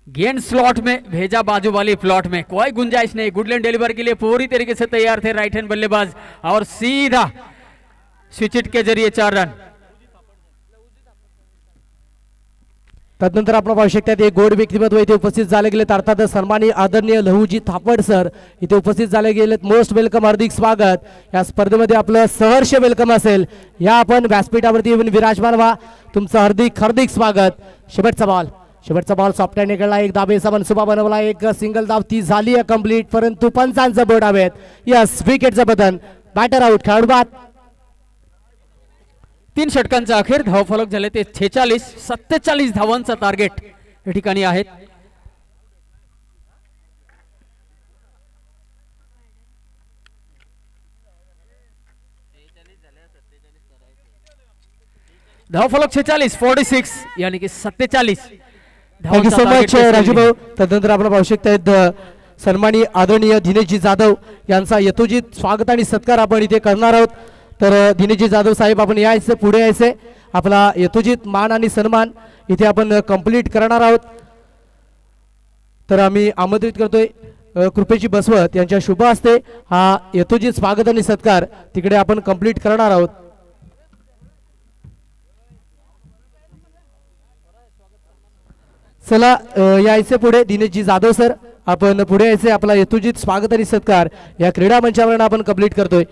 गेंद स्लॉट में भेजा बाजू वाली प्लॉट में कोई गुंजाइश नहीं. गुडलैंड डिलीवर के लिए पूरी तरीके से तैयार थे राइट हैंड बल्लेबाज और सीधा स्विच हिट के जरिए 4 रन. तदनंतर आपण पाहू शकता एक गोड व्यक्तिमत्व इथे उपस्थित झाले गेलेत. अर्थात सन्माननीय आदरणीय लहूजी थापड सर इथे उपस्थित झाले गेलेत. Most welcome. हार्दिक स्वागत. या स्पर्धेमध्ये आपलं सहर्ष वेलकम असेल. या आपण व्यासपीठावरती येऊन विराजमान व्हा. तुमचं हार्दिक हार्दिक स्वागत. शेवटचा बॉल सॉफ्ट हँड निघाला. एक धाबेचा मनसुबा बनवला. एक सिंगल धाव ती झाली आहे कंप्लीट परंतु पंचांचं बोर्ड हवेत. यस विकेटचं बटन. Batter out. खेळाडू बाद. 3 षटकांचा अखेर धावफलक झाले ते 46. 47 धावांचा टार्गेट या ठिकाणी आहेत. धावफलक 46 यानी की 47. थँक्यू सो मच राजू भाऊ. तदनंतर आपण पाहू शकता सन्मानी आदरणीय दिनेशजी जाधव यांचा यथोचित स्वागत आणि सत्कार आपण इथे करणार आहोत. तर दिनेशजी जाधव साहेब आपण यायचे पुढे यायचे आपला यथोचित मान आणि सन्मान इथे आपण कंप्लीट करणार आहोत. तर आम्ही आमंत्रित करतोय कृपेची बसवत यांच्या शुभ हस्ते हा यथोचित स्वागत आणि सत्कार तिकडे आपण कंप्लीट करणार आहोत. चला यायचे पुढे दिनेशजी जाधव सर आपण पुढे यायचे आपला यथोचित स्वागत आणि सत्कार या क्रीडा मंचावर आपण कंप्लीट करतोय.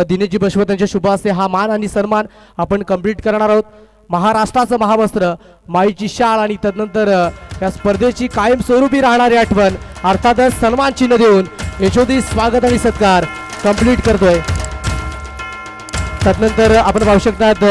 दिनेशजी बसवत यांच्या शुभ हस्ते हा मान आणि सन्मान आपण कंप्लीट करणार आहोत. महाराष्ट्राचं महावस्त्र माईची शाळ आणि तदनंतर या स्पर्धेची कायमस्वरूपी राहणारी आठवण अर्थातच सन्मान चिन्ह देऊन यशोदी स्वागत आणि सत्कार कंप्लीट करतोय. तदनंतर आपण पाहू शकतात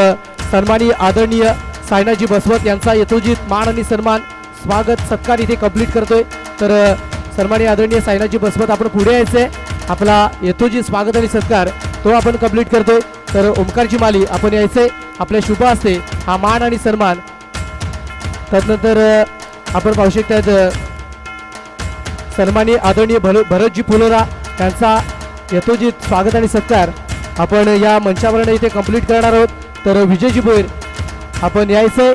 सन्मानी आदरणीय सायनाजी बसवत यांचा यथोचित मान आणि सन्मान स्वागत सत्कार इथे कंप्लीट करतोय. तर सन्मानी आदरणीय सायनाजी बसवत आपण पुढे यायचे आपला यथोचित स्वागत आणि सत्कार तो आपण कंप्लीट करतोय. तर ओमकारजी माली आपण यायचे आपल्या शुभ हस्ते हा मान आणि सन्मान. तदनंतर आपण पाहू शकतात सन्मानी आदरणीय भरतजी फुलोरा यांचा यथोचित स्वागत आणि सत्कार आपण या मंचावरून इथे कंप्लीट करणार आहोत. तर विजयजी भोईर आपण यायचे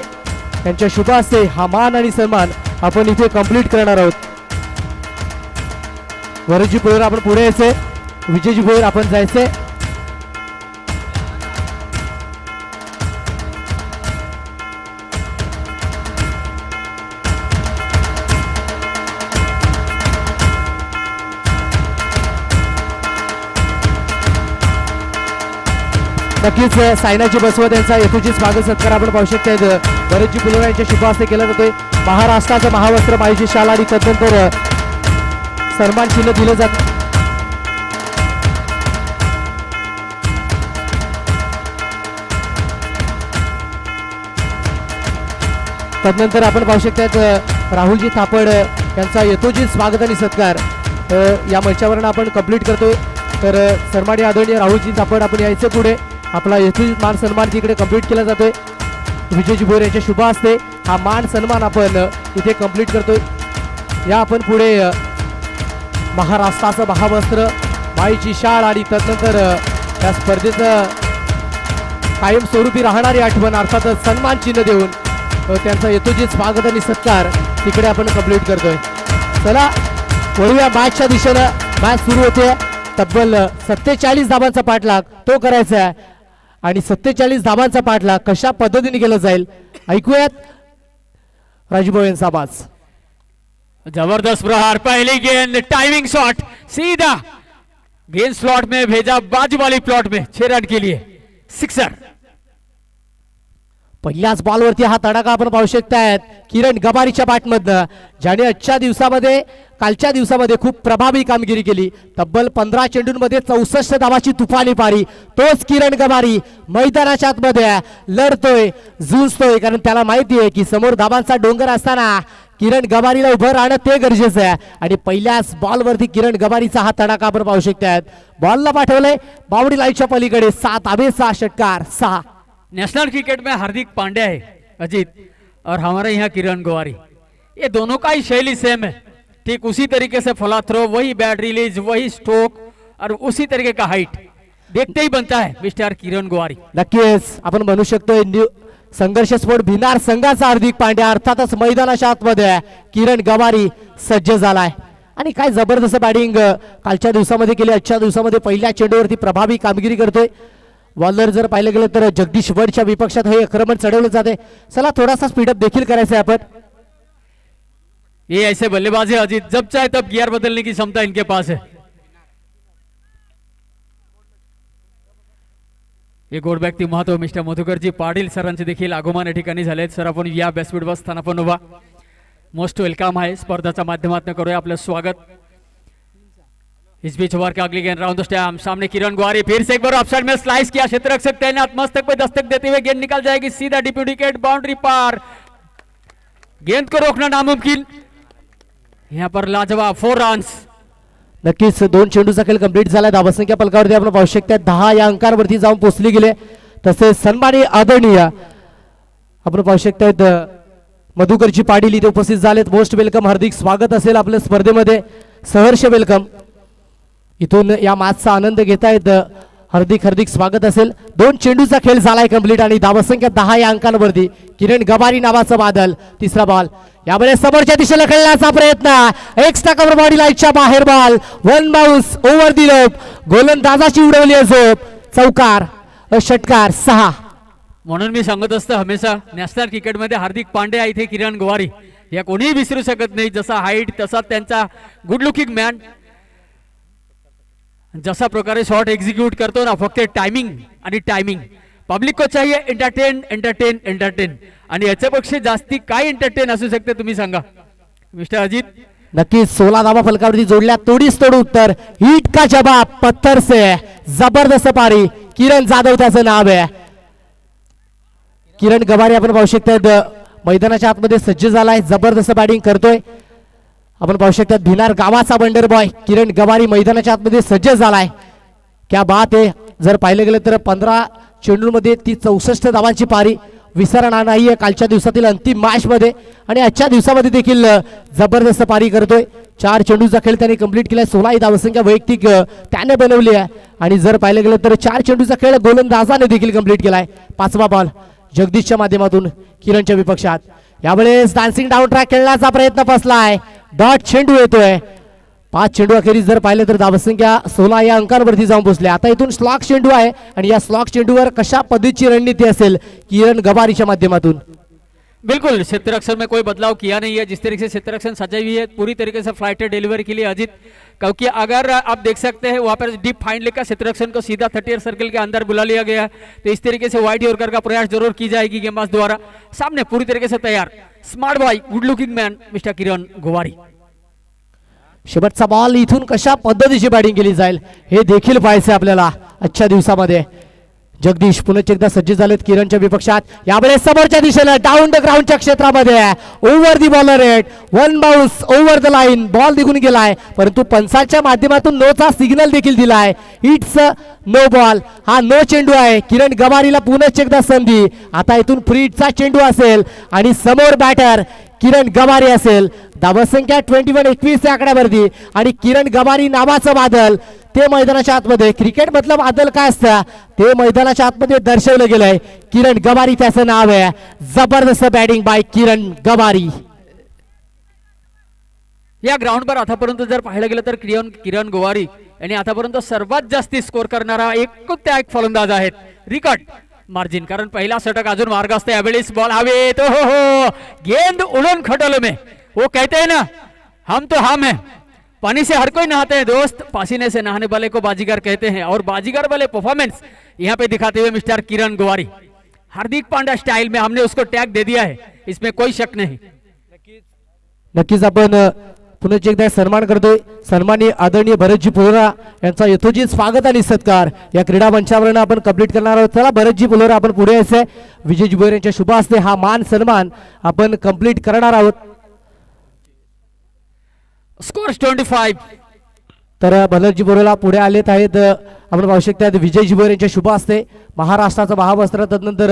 त्यांच्या शुभ हस्ते हा मान आणि सन्मान आपण इथे कंप्लीट करणार आहोत. भरतजी फुलोरा आपण पुढे यायचे विजयजी भोईर आपण जायचे. नक्कीच सायनाजी बसवत यांचा यथोचित स्वागत सत्कार आपण पाहू शकता. भरतजी फुलोरा यांच्या शुभ हस्ते केला जातोय. महाराष्ट्राचं महावस्त्र माईची शाल आणि तदनंतर सन्मान चिन्ह दिलं जात. तदनंतर आपण पाहू शकतात राहुलजी थापड यांचा यथोचित स्वागत आणि सत्कार या मंचावरून आपण कंप्लीट करतोय. तर सन्माननीय आदरणीय राहुलजी थापड आपण यायचं पुढे आपला यथोचित मान सन्मान तिकडे कंप्लीट केला जातोय. विजयजी भोईर यांच्या शुभ हस्ते हा मान सन्मान आपण इथे कंप्लीट करतोय. या आपण पुढे महाराष्ट्राचं महावस्त्र माईची शाळ आणि तदनंतर या स्पर्धेचं कायमस्वरूपी राहणारी आठवण अर्थातच सन्मान चिन्ह देऊन त्यांचा यथोचित स्वागत आणि सत्कार तिकडे आपण कंप्लीट करतोय. चला वळूया मॅचच्या दिशेनं. मॅच सुरू होते. तब्बल 47 धाबांचा पाठलाग तो करायचा आहे आणि 47 धाबांचा पाठलाग कशा पद्धतीने केला जाईल ऐकूयात राजूभाऊ यांचा आवाज. जबरदस्त प्रहार पहली गेंद टाइमिंग शॉट सीधा गेंद स्लॉट में भेजा बाजू वाली प्लॉट में 6 रन के लिए सिक्सर. पहिल्याच बॉलवरती हा तडाखा आपण पाहू शकतायत किरण गबारीच्या बॅटमधनं ज्याने कालच्या दिवसामध्ये खूप प्रभावी कामगिरी केली. तब्बल 15 चेंडूंमध्ये 64 धावाची तुफानी पारी. तोच किरण गबारी मैदानाच्या आतमध्ये लढतोय झुंजतोय कारण त्याला माहिती आहे की समोर धाबांचा डोंगर असताना किरण गबारीला उभं राहणं ते गरजेचं आहे. आणि पहिल्याच बॉलवरती किरण गबारीचा हा तडाखा आपण पाहू शकतायत. बॉलला पाठवलंय बाउंड्री लाईनच्या पलीकडे 7 धाबेचा षटकार 6. नेशनल क्रिकेट में हार्दिक पांड्या है अजीत और हमारे यहाँ किरण गवारी, ये दोनों का ही शैली सेम है. ठीक उसी तरीके से फॉलो थ्रो, वही बैट रिलीज, वही स्ट्रोक और उसी तरीके का हाइट देखते ही बनता है मिस्टर किरण गवारी. नक्कीच आपण म्हणू शकतो संघर्ष स्फोट भिनार संघाचा हार्दिक पांड्या अर्थातच मैदानाच्या आतमध्ये किरण गवारी सज्ज झालाय. आणि काय जबरदस्त बॅटिंग कालच्या दिवसामध्ये केली. आजच्या दिवसामध्ये पहिल्या चेंडूवरती प्रभावी कामगिरी करतोय. बॉलर जर पाहिलं गेलं तर जगदीश वडच्या विपक्षात हे आक्रमण चढवलं जाते. चला थोडासा स्पीडअप देखील करायचा आहे आपण. ये ऐसे बल्लेबाज है अजीत, जब चाहे तब गियर बदलने की क्षमता इनके पास है. एक गोड व्यक्ती महत्व मिस्टर मधुकरजी पाटील सरांचे देखील आगमन या ठिकाणी झाले. सर आपण या व्यासपीठ बसताना आपण उभा. मोस्ट वेलकम आहे. स्पर्धाच्या माध्यमातून करूया आपलं स्वागत. इस बीच ओवर का अगली गेंद राउंड द स्टंप, सामने किरण गवारी फिर से एक बार ऑफसाइड में स्लाइस किया, क्षेत्र रक्षक तैनात, मस्तक पे दस्तक देते हुए गेंद निकल जाएगी सीधा डिप्टी विकेट बाउंड्री पार. गेंद को रोकना नामुमकिन. यहाँ पर लाजवाब 4 रन्स. नक्कीच 2 चेंडूचा खेळ कंप्लीट झाला. धावसंख्या फलकावरती आपण पाहू शकता 10 या अंकावरती जाऊन पोहोचली गेले. तसेच सन्माननीय आदरणीय आपण पाहू शकतायत मधुकरची पाटील इथे उपस्थित झालेत. मोस्ट वेलकम, हार्दिक स्वागत असेल आपल्या स्पर्धेमध्ये. सहर्ष वेलकम. इथून या मॅचचा आनंद घेतायत. हार्दिक हार्दिक स्वागत असेल. 2 चेंडूचा खेळ झालाय कंप्लीट आणि धावसंख्या 10 या अंकांवरती. किरण गबारी नावाचा बादल. तिसरा बॉल यामध्ये समोरच्या दिशेला खेळण्याचा प्रयत्न. एक्स्ट्रा कव्हर बॉडी लाईटच्या बाहेर बॉल. 1 बाउन्स ओव्हर दी लोप. गोलंदाजाची उडवली झोप. चौकार षटकार 6. म्हणून मी सांगत असतो हमेशा नॅशनल क्रिकेटमध्ये हार्दिक पांड्या इथे किरण गवारी या कोणीही विसरू शकत नाही. जसा हाईट तसा त्यांचा गुड लुकिंग मॅन. जसा प्रकारे शॉट एक्झिक्यूट करतो ना, फक्त टायमिंग आणि टायमिंग. पब्लिक को चाहिए एंटरटेन एंटरटेन एंटरटेन. आणि याच्यापेक्षा जास्ती काय एंटरटेन असू शकते तुम्ही सांगा मिस्टर अजित. नक्कीच 16 धावा फलकावरती जोडल्या. तोडीस तोड उत्तर. हिट का जवाब पत्थर से. जबरदस्त पारी. किरण जाधव त्याचं नाव आहे. किरण गवारी आपण पाहू शकतात मैदानाच्या आतमध्ये सज्ज झालाय. जबरदस्त बॅटिंग करतोय. आपण पाहू शकतात भिनार गावाचा वंडर बॉय किरण गवारी मैदानाच्या आतमध्ये सज्ज झालाय. क्या बात आहे. जर पाहिलं गेलं तर 15 चेंडूमध्ये ती 64 धावांची पारी विसरणार नाहीये कालच्या दिवसातील अंतिम मॅच मध्ये. आणि आजच्या दिवसामध्ये देखील जबरदस्त पारी करतोय. 4 चेंडूचा खेळ त्याने कंप्लीट केलाय. 16 ही धावसंख्या वैयक्तिक त्याने बनवली आहे. आणि जर पाहिलं गेलं तर 4 चेंडूचा खेळ गोलंदाजाने देखील कंप्लीट केलाय. 5वा बॉल जगदीशच्या माध्यमातून किरणच्या विपक्षात. यावेळेस डान्सिंग डाऊन ट्रॅक खेळण्याचा प्रयत्न फसलाय. डॉट चेंडू येतोय. 5 चेंडू अखेरीस जर पाहिलं तर धावसंख्या 16 या अंकांवरती जाऊन पोहोचले. आता इथून स्लॉक चेंडू आहे आणि या स्लॉक चेंडूवर कशा पद्धतीची रणनीती असेल किरण गवारीच्या माध्यमातून. बिल्कुल क्षेत्ररक्षण में कोई बदलाव किया नहीं है. जिस तरीके से क्षेत्ररक्षण सजाई हुई है पूरी तरीके से फ्लाइट डिलीवरी के लिए अजीत. क्योंकि अगर आप देख सकते हैं वहाँ पर डीप फाइंड लेकर क्षेत्ररक्षण को सीधा 30 सर्कल के अंदर बुला लिया गया है. तो इस तरीके से वाइड यॉर्कर का प्रयास जरूर की जाएगी गेंदबाज द्वारा. सामने पूरी तरीके से तैयार smart boy good looking man mister Kiran Gawari. शेवटचा बॉल इथून कशा पद्धतीची बॅटिंग केली जाईल हे देखील पाहायचं आपल्याला आजच्या दिवसामध्ये. जगदीश पुन्हा एकदा सज्ज झालेत किरणच्या विपक्षात. यावेळेस समोरच्या दिशेला डाऊन द ग्राउंडच्या क्षेत्रामध्ये over the bowler rate. 1 bounce over the line. Ball निघून गेलाय परंतु पंचाच्या माध्यमातून नोचा सिग्नल देखील दिलाय. It's no ball. हा नो चेंडू आहे. किरण गवारीला पुन्हा एकदा संधी. आता इथून फ्री हिटचा चेंडू असेल आणि समोर बॅटर किरण गवारी असेल. धावसंख्या 21 या आकड्यावरती आणि किरण गवारी नावाचं बादल ते मैदानाच्या आतमध्ये. क्रिकेट मधलं बादल काय असतं ते मैदानाच्या आतमध्ये दर्शवलं गेलंय. किरण गवारी त्याचं नाव आहे. जबरदस्त बॅटिंग बाय किरण गवारी. या ग्राउंडवर आतापर्यंत जर पाहिलं गेलं तर किरण गवारी यांनी आतापर्यंत सर्वात जास्ती स्कोर करणारा एक फलंदाज आहेत. Record margin. कारण पहिला षटक अजून मार्ग असते. यावेळेस बॉल हवेत. हो गेंद उड़न खटोले में. वो कहते हैं ना हम तो हम है. पानी से हर कोई नहाते हैं दोस्त. पसीने से नहाने वाले को बाजीगर कहते हैं. और बाजीगर वाले परफॉर्मेंस यहाँ पे दिखाते हुए मिस्टर किरण गवारी. हार्दिक पांड्या स्टाइल में हमने उसको टैग दे दिया है. इसमें कोई शक नहीं. नक्कीच आपण पुन्हा एकदा सन्मान करतोय. सन्माननीय आदरणीय भरतजी पुलोरा यांचा यथोचित स्वागत आणि सत्कार या क्रीडा मंचावरून आपण कंप्लीट करणार आहोत. चला भरतजी पुलोरा आपण पुढे यायचंय. विजयजी भोयर यांच्या शुभ हस्ते हा मान सन्मान आपण कंप्लीट करणार आहोत. स्कोर 25. तर भरतजी पुलोरा पुढे आलेत आहेत. आपण पाहू शकता विजयजी भोयर यांच्या शुभ हस्ते महाराष्ट्राचं महावस्त्र. तदनंतर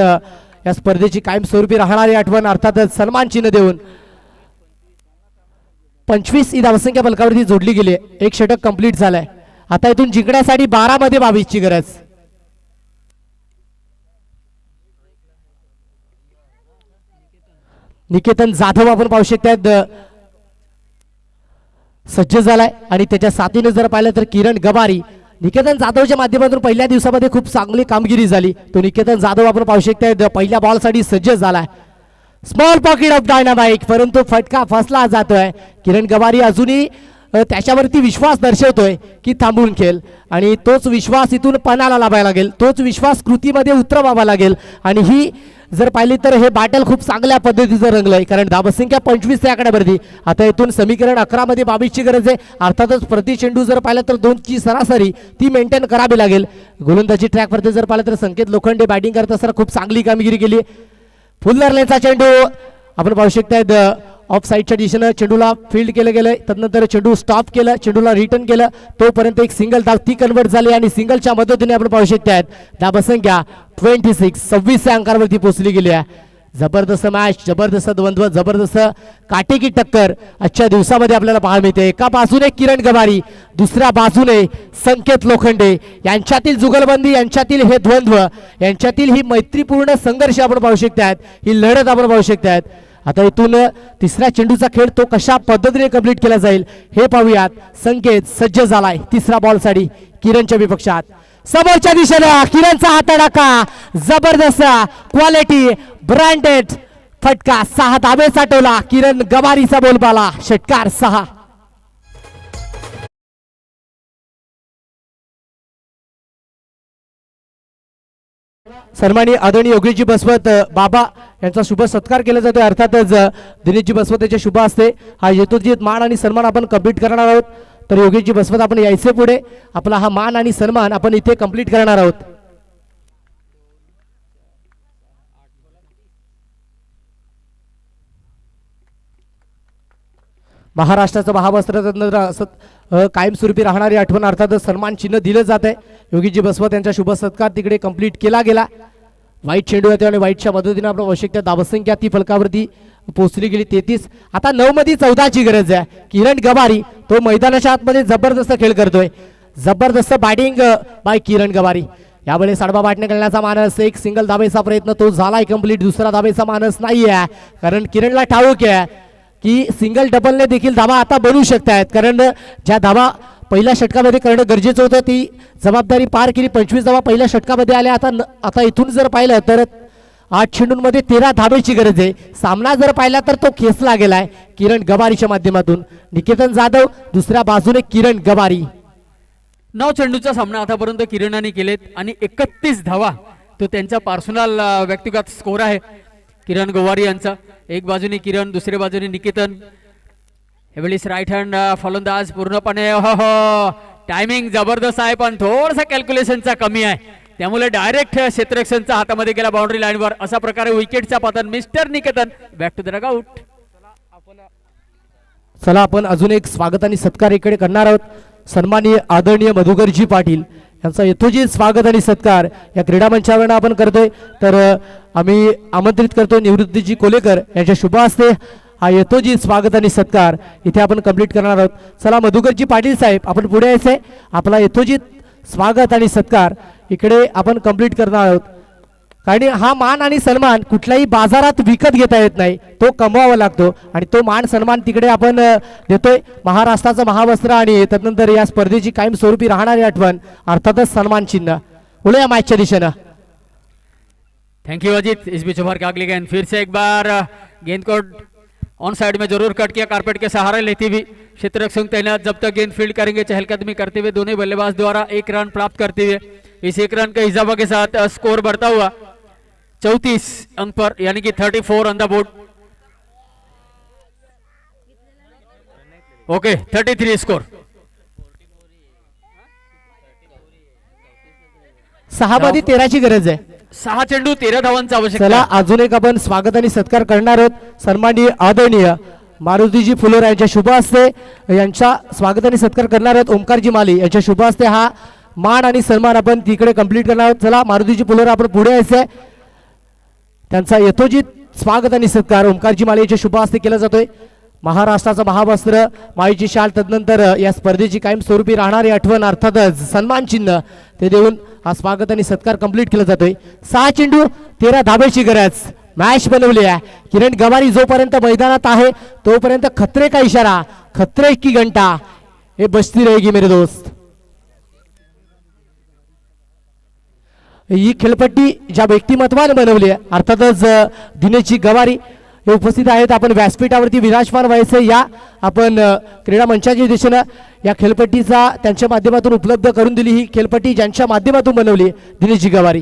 या स्पर्धेची कायमस्वरूपी राहणारी आठवण अर्थातच सन्मान चिन्ह देऊन 25 ही धावसंख्या फलकावरती जोडली गेली. एक षटक कंप्लीट झालंय. आता इथून जिंकण्यासाठी 12 मध्ये 22 ची गरज. निकेतन जाधव आपण पाहू शकतात सज्ज झालाय आणि त्याच्या साथीने जर पाहिलं तर किरण गवारी. निकेतन जाधवच्या माध्यमातून पहिल्या दिवसामध्ये खूप चांगली कामगिरी झाली. तो निकेतन जाधव आपण पाहू शकता पहिल्या बॉल साठी सज्ज झालाय. स्मॉल पॉकेट ऑफ डायनामाइक परंतु फटका फसला जातोय. किरण गवारी अजूनही त्याच्यावरती विश्वास दर्शवतोय की थांबून खेळ आणि तोच विश्वास इथून पणाला लावायला लागेल. तोच विश्वास कृतीमध्ये उतरवावा लागेल. आणि ही जर पाहिली तर हे बॅटल खूप चांगल्या पद्धतीचं रंगलंय. कारण धावसंख्या 25 या आकड्यावरती. आता इथून समीकरण 11 मध्ये 22 ची गरज आहे. अर्थातच प्रति चेंडू जर पाहिलं तर 2 ची सरासरी ती मेंटेन करावी लागेल. गोलंदाजी ट्रॅकवरती जर पाहिलं तर संकेत लोखंडे बॅटिंग करत असताना खूप चांगली कामगिरी केली. फुल्लर लेनचा चेंडू आपण पाहू शकता ऑफ साईडच्या दिशेनं चेंडूला फील्ड केलं गेलं, तदनंतर चेंडू स्टॉप केलं, चेंडूला रिटर्न केलं, तोपर्यंत एक सिंगल धाव ती कन्वर्ट झाली आणि सिंगलच्या मदतीने आपण पाहू शकतात धावसंख्या 26 या अंकावरती पोहोचली गेली आहे. जबरदस्त मॅच, जबरदस्त द्वंद्व, जबरदस्त काटेकी टक्कर आजच्या दिवसामध्ये आपल्याला पाहायला मिळते. एका बाजूने किरण गवारी, दुसऱ्या बाजूने संकेत लोखंडे यांच्यातील जुगलबंदी, यांच्यातील हे द्वंद्व, यांच्यातील ही मैत्रीपूर्ण संघर्ष आपण पाहू शकतात, ही लढत आपण पाहू शकतात. आता इथून तिसऱ्या चेंडूचा खेळ तो कशा पद्धतीने कंप्लीट केला जाईल हे पाहूयात. संकेत सज्ज झालाय तिसरा बॉलसाठी किरणच्या विपक्षात. समोरच्या दिशेला किरणचा हाताडाका, जबरदस्त क्वालिटी ब्रँडेड फटका, 6 धाबे साठवला किरण गवारीचा बोलबाला, षटकार 6. सन्माननीय आदरणीय योगेशजी बसवत बाबा यांचा शुभ सत्कार केला जातोय. अर्थातच दिनेशजी बसवत यांच्या शुभ असते हा हेतुजीत मान आणि सन्मान आपण कंप्लीट करणार आहोत. तर योगेशजी बसवत आपण यायचे पुढे, आपला हा मान आणि सन्मान आपण इथे कंप्लीट करणार आहोत. महाराष्ट्राचं महावस्त्र कायमस्वरूपी राहणारी आठवण अर्थातच सन्मान चिन्ह दिलं जात आहे. योगीजी बसवत यांचा शुभ सत्कार तिकडे कंप्लीट केला गेला. वाईट चेंडू येतो आणि वाईटच्या मदतीने आपण आवश्यकता धावसंख्या ती फलकावरती पोहोचली गेली 33. आता 9 मध्ये 14ची गरज आहे. किरण गवारी तो मैदानाच्या आतमध्ये जबरदस्त खेळ करतोय, जबरदस्त बॅटिंग बाय किरण गवारी. यावेळेस आडवा बॅटने करण्याचा मानस, एक सिंगल धाबेचा प्रयत्न तो झालाय कंप्लीट, दुसरा धाबेचा मानस नाही आहे. कारण किरणला ठाऊक आहे की सिंगल डबलने देखील धावा आता बनवू शकतायत, कारण ज्या धावा पहिल्या षटकामध्ये करणं गरजेचं होतं ती जबाबदारी पार केली. 25 धावा पहिल्या षटकामध्ये आल्या. आता इथून जर पाहिलं तर 8 चेंडूंमध्ये 13 धावेची गरज आहे. सामना जर पाहिला तर तो खेचला गेलाय किरण गवारीच्या माध्यमातून. निकेतन जाधव दुसऱ्या बाजूने किरण गवारी. 9 चेंडूचा सामना आतापर्यंत किरणाने केलेत आणि 31 धावा तो त्यांचा पर्सनल व्यक्तिगत स्कोर आहे किरण गवारी यांचा. एक बाजूने किरण, दुसऱ्या बाजूने निकेतन. यावेळेस राईट हँड फलंदाज पूर्णपणे टायमिंग जबरदस्त आहे, पण थोडासा कॅल्क्युलेशनचा कमी आहे, त्यामुळे डायरेक्ट क्षेत्ररक्षणच्या हातामध्ये गेला बाउंड्री लाईनवर. अशा प्रकारे विकेटचा पतन. Mister Niketan back to the run out. चला आपण अजून एक स्वागत आणि सत्कार इकडे करणार आहोत. सन्माननीय आदरणीय मधुकरजी पाटील यांचा यथोचित स्वागत आणि सत्कार या क्रीडा मंचावरून आपण करतोय. तर आम्ही आमंत्रित करतो निवृत्तीजी कोलेकर यांच्या शुभ हस्ते हा यथोचित स्वागत आणि सत्कार इथे आपण कंप्लीट करणार आहोत. चला मधुकरजी पाटील साहेब आपण पुढे यायचंय. आपला यथोचित स्वागत आणि सत्कार इकडे आपण कंप्लीट करणार आहोत. कारण हा मान आणि सन्मान कुठल्याही बाजारात विकत घेता येत नाही, तो कमवावा लागतो आणि तो मान सन्मान तिकडे आपण देतोय. महाराष्ट्राचं महावस्त्र आणि त्यानंतर या स्पर्धेची कायमस्वरूपी राहणारी आठवण अर्थातच सन्मान चिन्ह. उड्या मॅचच्या दिशेनं. Thank you Ajit. Is beach over का अगली गेंद फिर से एक बार गेंद को ऑन साइड में जरूर कट किया, कारपेट के सहारा लेती हुई क्षेत्ररक्षक तैनात. जब तक गेंद फील्ड करेंगे चहलकदमी करते हुए दोनों बल्लेबाज द्वारा 1 रन प्राप्त करते हुए इस 1 रन के इजाफा के साथ स्कोर बढ़ता हुआ 34 अंक पर, यानी कि 34 on the board. Okay 33 score. 6 मध्ये 13ची गरज आहे. 6 चेंडू 13 धावांचा आवश्यक. चला अजून एक आपण स्वागत आणि सत्कार करणार आहोत. सन्माननीय आदरणीय मारुतीजी फुलोरा यांच्या शुभ हस्ते यांचा स्वागत आणि सत्कार करणार आहोत. ओमकारजी माली यांच्या शुभ हस्ते हा मान आणि सन्मान आपण तिकडे कंप्लीट करणार आहोत. चला मारुतीजी फुलोरा आपण पुढे यायचंय. त्यांचा यथोचित स्वागत आणि सत्कार ओमकारजी माली यांच्या शुभ हस्ते केला जातोय. महाराष्ट्राचं महावस्त्र, माईची शाल, तदनंतर या स्पर्धेची कायमस्वरूपी राहणारी आठवण अर्थातच सन्मान चिन्ह ते देऊन हा स्वागत आणि सत्कार कंप्लीट केला जातोय. 6 चेंडू 13 धाब्याची गरज मॅच बनवली आहे. किरण गवारी जोपर्यंत मैदानात आहे तोपर्यंत खतरे का इशारा, खतरे की घंटा हे बजती रहेगी मेरे दोस्त. ही खेळपट्टी ज्या व्यक्तिमत्वाने बनवली आहे अर्थातच दिनेशजी गवारी हे उपस्थित आहेत. आपण व्यासपीठावरती विराजमान व्हायचं या आपण क्रीडा मंचाच्या दिशेनं या खेळपट्टीचा त्यांच्या माध्यमातून उपलब्ध करून दिली. ही खेळपट्टी ज्यांच्या माध्यमातून बनवली दिनेशजी गवारी.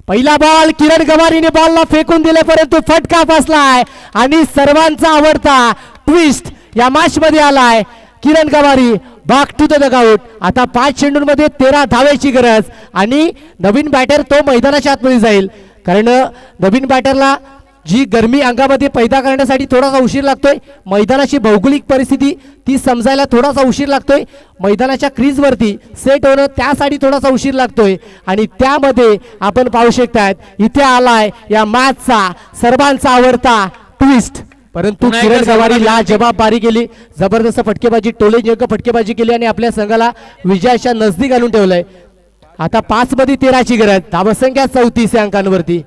पहिला बॉल किरण गवारीने बॉलला फेकून दिले, परंतु फटका बसलाय आणि सर्वांचा आवडता ट्विस्ट या मॅच मध्ये आलाय. किरण गवारी बॅक टू द डगआउट. आता 5 चेंडूंमध्ये 13 धावेची गरज आणि नवीन बॅटर तो मैदानाच्या आतमध्ये जाईल, कारण नवीन बॅटरला जी गरमी अंगामध्ये पैदा करण्यासाठी थोडासा उशीर लागतोय, मैदानाची भौगोलिक परिस्थिती ती समजायला थोडासा उशीर लागतोय, मैदानाच्या क्रीजवरती सेट होणं त्यासाठी थोडासा उशीर लागतोय आणि त्यामध्ये आपण पाहू शकतात इथे आलाय या मॅचचा सर्वांचा आवडता ट्विस्ट. परंतु पुन्हा एकदा किरण गवारी सर्वांना लाजवाब बारी केली, जबरदस्त फटकेबाजी, टोलेजंग फटकेबाजी केली आणि आपल्या संघाला विजयाच्या नजदीक आणून ठेवलंय. आता 5 मध्ये 13ची गरज, धावसंख्या 34 अंकांवरती.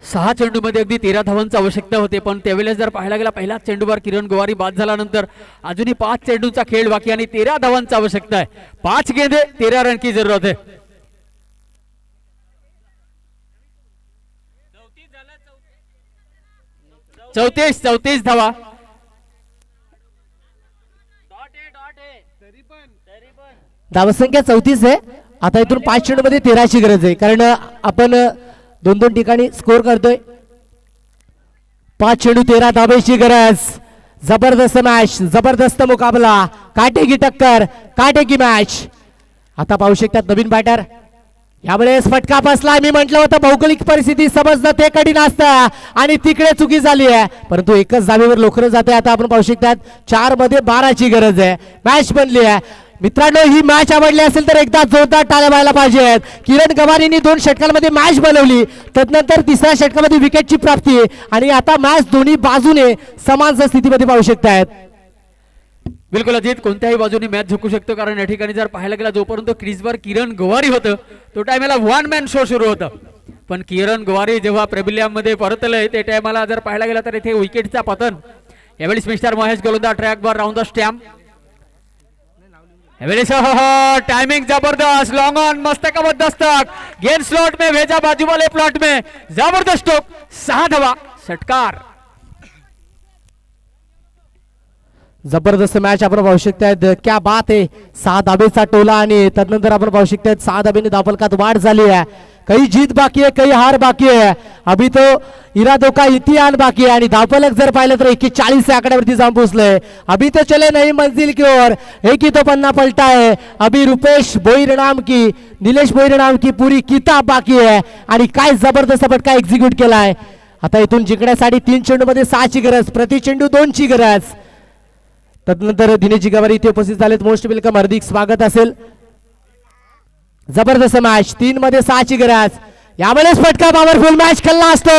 6 चेंडूमध्ये अगदी 13 धावांची आवश्यकता होते, पण त्यावेळेस जर पाहायला गेला पहिलाच चेंडूवर किरण गवारी बाद झाल्यानंतर अजूनही 5 चेंडूचा खेळ बाकी आणि 13 धावांची आवश्यकता आहे. 5 गेंदे 13 रन की जरूरत है. 34 धावा. धावसंख्या 34 आहे. आता इथून 5 चेंडूमध्ये 13ची गरज आहे, कारण आपण 2-2 ठिकाणी स्कोर करतोय. 5 चेंडू 13 धावेची गरज. जबरदस्त मॅच, जबरदस्त मुकाबला, काटेकी टक्कर, काटेकी मॅच. आता पाहू शकतात नवीन बॅटर, यावेळेस फटका बसला. मी म्हटलं होतं भौगोलिक परिस्थिती समजणं ते कठीण असतं आणि तिकडे चुकी झाली आहे, परंतु एकच जागेवर लोखरं जाते. आता आपण पाहू शकतात 4 मध्ये 12ची गरज आहे. मॅच बनली आहे मित्रांनो. ही मॅच आवडली असेल तर एकदा जोरदार टाळ्या व्हायला पाहिजेत. किरण गवारींनी 2 षटकांमध्ये मॅच बनवली, तदनंतर 3ऱ्या षटकामध्ये विकेटची प्राप्ती आणि आता मॅच दोन्ही बाजूने समान स्थितीमध्ये पाहू शकतायत. बिलकुल अजित, कोणत्याही बाजूने मॅच झुकू शकतो, कारण या ठिकाणी जर पाहायला गेला जोपर्यंत क्रीजवर किरण गवारी होतं तो टायमाला 1 मॅन शो सुरू होतं, पण किरण गवारी जेव्हा प्रेबिलियममध्ये परतलंय ते टायमाला जर पाहायला गेला तर इथे विकेटचा पतन. यावेळेस मिस्टर महेश गोलंदाज ट्रॅकवर राऊंड द स्टॅम्प. यावेळेस टाइमिंग जबरदस्त, लॉन्ग ऑन, मस्तकाबद्ध दस्तक, गेंद स्लॉट में भेजा बाजू वाले प्लॉट में, जबरदस्त स्ट्रोक, 6 धावा, षटकार. जबरदस्त मॅच आपण पाहू शकतायत. क्या बात आहे. 6 धाबेचा टोला आणि तदनंतर आपण पाहू शकतायत 6 धाबेने धावफलकात वाढ झाली आहे. काही जीत बाकी है, काही हार बाकी है. अभी तो इरादों का इतिहास बाकी है आणि धावफलक जर पाहिलं तर 41 आकड्यावरती जाऊन पोहोचलंय. अभी तो चले नई मंजिल की ओर, एक ही तो पन्ना पलटा है. अभी रुपेश भोईर नाम की, निलेश भोईर नाम की पूरी किताब बाकी है आणि काय जबरदस्त फटका एक्झिक्यूट केलाय. आता इथून जिंकण्यासाठी 3 चेंडूमध्ये 6ची गरज, प्रति चेंडू 2ची गरज. तदनंतर दिनेशजी गवारी इथे उपस्थित झालेत. मोस्ट वेलकम, हार्दिक स्वागत असेल. जबरदस्त मॅच, 3 मध्ये 6ची गरज. यावेळेस फटका, पॉवरफुल मॅच खल्लास तो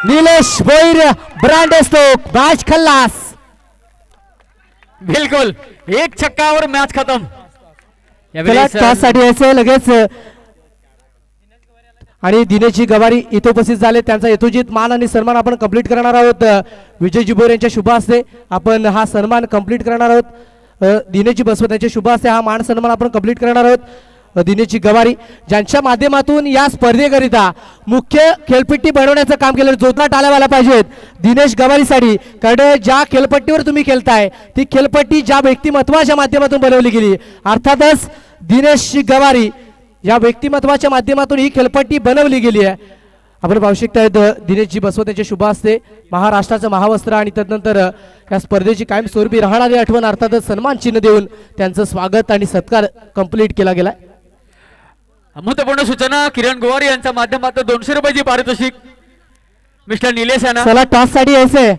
निलेश भोईर ब्रांड स्टोक, मॅच खल्लास. बिलकुल, एक छक्कावर मॅच खतम. चला टॉससाठी यायचं लगेच आणि दिनेशजी गवारी इथे उपस्थित झाले. त्यांचा यथोचित मान आणि सन्मान आपण कंप्लीट करणार आहोत. विजयजी भोईर यांच्या शुभ हस्ते आपण हा सन्मान कंप्लीट करणार आहोत. दिनेशजी बसवत यांच्या शुभ हस्ते हा मान सन्मान आपण कंप्लीट करणार आहोत. दिनेशजी गवारी ज्यांच्या माध्यमातून या स्पर्धेकरिता मुख्य खेळपट्टी बनवण्याचं काम केलं, जोरदार टाळ्या व्हायला पाहिजेत दिनेश गवारीसाठी. कारण ज्या खेळपट्टीवर तुम्ही खेळताय ती खेळपट्टी ज्या व्यक्तिमत्वाच्या माध्यमातून बनवली गेली, अर्थातच दिनेशजी गवारी या व्यक्तिमत्वाच्या माध्यमातून ही खेळपट्टी बनवली गेली आहे. आपण पाहू शकता दिनेशजी बसवत यांच्या शुभ हस्ते महाराष्ट्राचं महावस्त्र आणि तदनंतर या स्पर्धेची कायमस्वरूपी राहणारी आठवण अर्थातच सन्मान चिन्ह देऊन त्यांचं स्वागत आणि सत्कार कंप्लीट केला गेलाय. महत्वपूर्ण सूचना, किरण गवारी यांच्या माध्यमातून 200 रुपयाची पारितोषिक मिस्टर निलेश यांना. चला टॉस साठी यायचंय.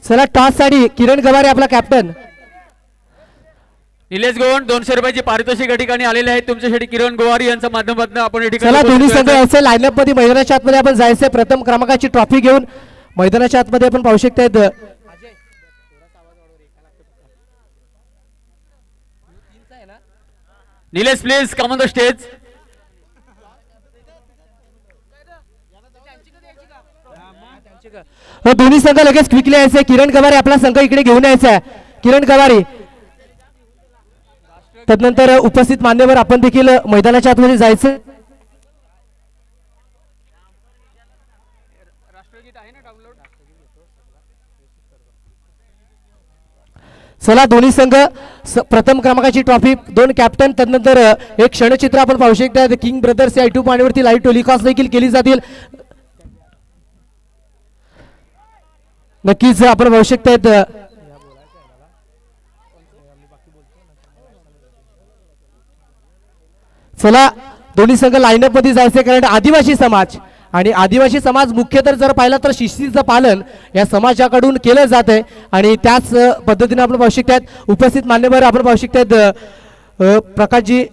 चला टॉस साठी किरण गवारी आपला कॅप्टन. निलेश गोवन 200 रुपयाची पारितोषिक या ठिकाणी आलेले आहेत तुमच्यासाठी. किरण गवारी यांच्या माध्यमातून आपण या चला दोन्ही संघ यायचे लाईनअप मध्ये, मैदानाच्या आतमध्ये आपण जायचंय. प्रथम क्रमांकाची ट्रॉफी घेऊन मैदानाच्या आतमध्ये आपण पाहू शकतायत. Nilesh please come on the stage. दोन्ही संघ लगेच क्विकली यायचे. किरण गवारी आपला संघ इकडे घेऊन यायचा आहे. किरण गवारी तदनंतर उपस्थित मान्यवर आपण देखील मैदानाच्या आतमध्ये जायचं. चला दोन्ही संघ प्रथम क्रमांकाची ट्रॉफी, 2 कॅप्टन, तदनंतर एक क्षणचित्र आपण पाहू शकता. किंग ब्रदर्स या युट्यूब पाण्यावरती लाईव्ह टेलिकास्ट देखील केली जातील. नक्कीच आपण पाहू शकतायत. चला दोन्ही संघ लाईनअप मध्ये जायचे, कारण आदिवासी समाज आणि आदिवासी समाज मुख्य तर जर पाहिलं तर शिस्तीचं पालन या समाजाकडून केलं जात आहे आणि त्याच पद्धतीने आपण पाहू शकतात उपस्थित मान्यवर आपण पाहू शकतात प्रकाशजी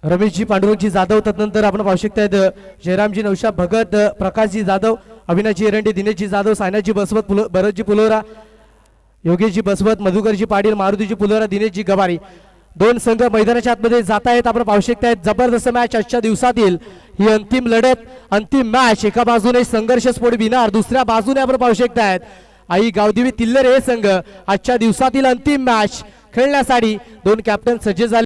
रमेशजी पांडुरंगजी जाधव तदनंतर आपण पाहू शकतात जयरामजी नौशा भगत प्रकाशजी जाधव अविनाशजी एरंडे दिनेशजी जाधव सायनाजी बसवत भरतजी पुलोरा योगेशजी बसवत मधुकरजी पाटील मारुतीजी पुलोरा दिनेशजी गवारी दोन संघ मैदानाच्या आतमध्ये जात आहेत आपण पाहू शकतात जबरदस्त मॅच आजच्या दिवसातील ही अंतिम लढत अंतिम मॅच एका बाजूने संघर्षस्फोट विनार दुसऱ्या बाजूने आपण पाहू शकतात आई गावदेवी तिल्लर हे संघ आजच्या दिवसातील अंतिम मॅच खेळण्यासाठी दोन कॅप्टन सज्ज झाले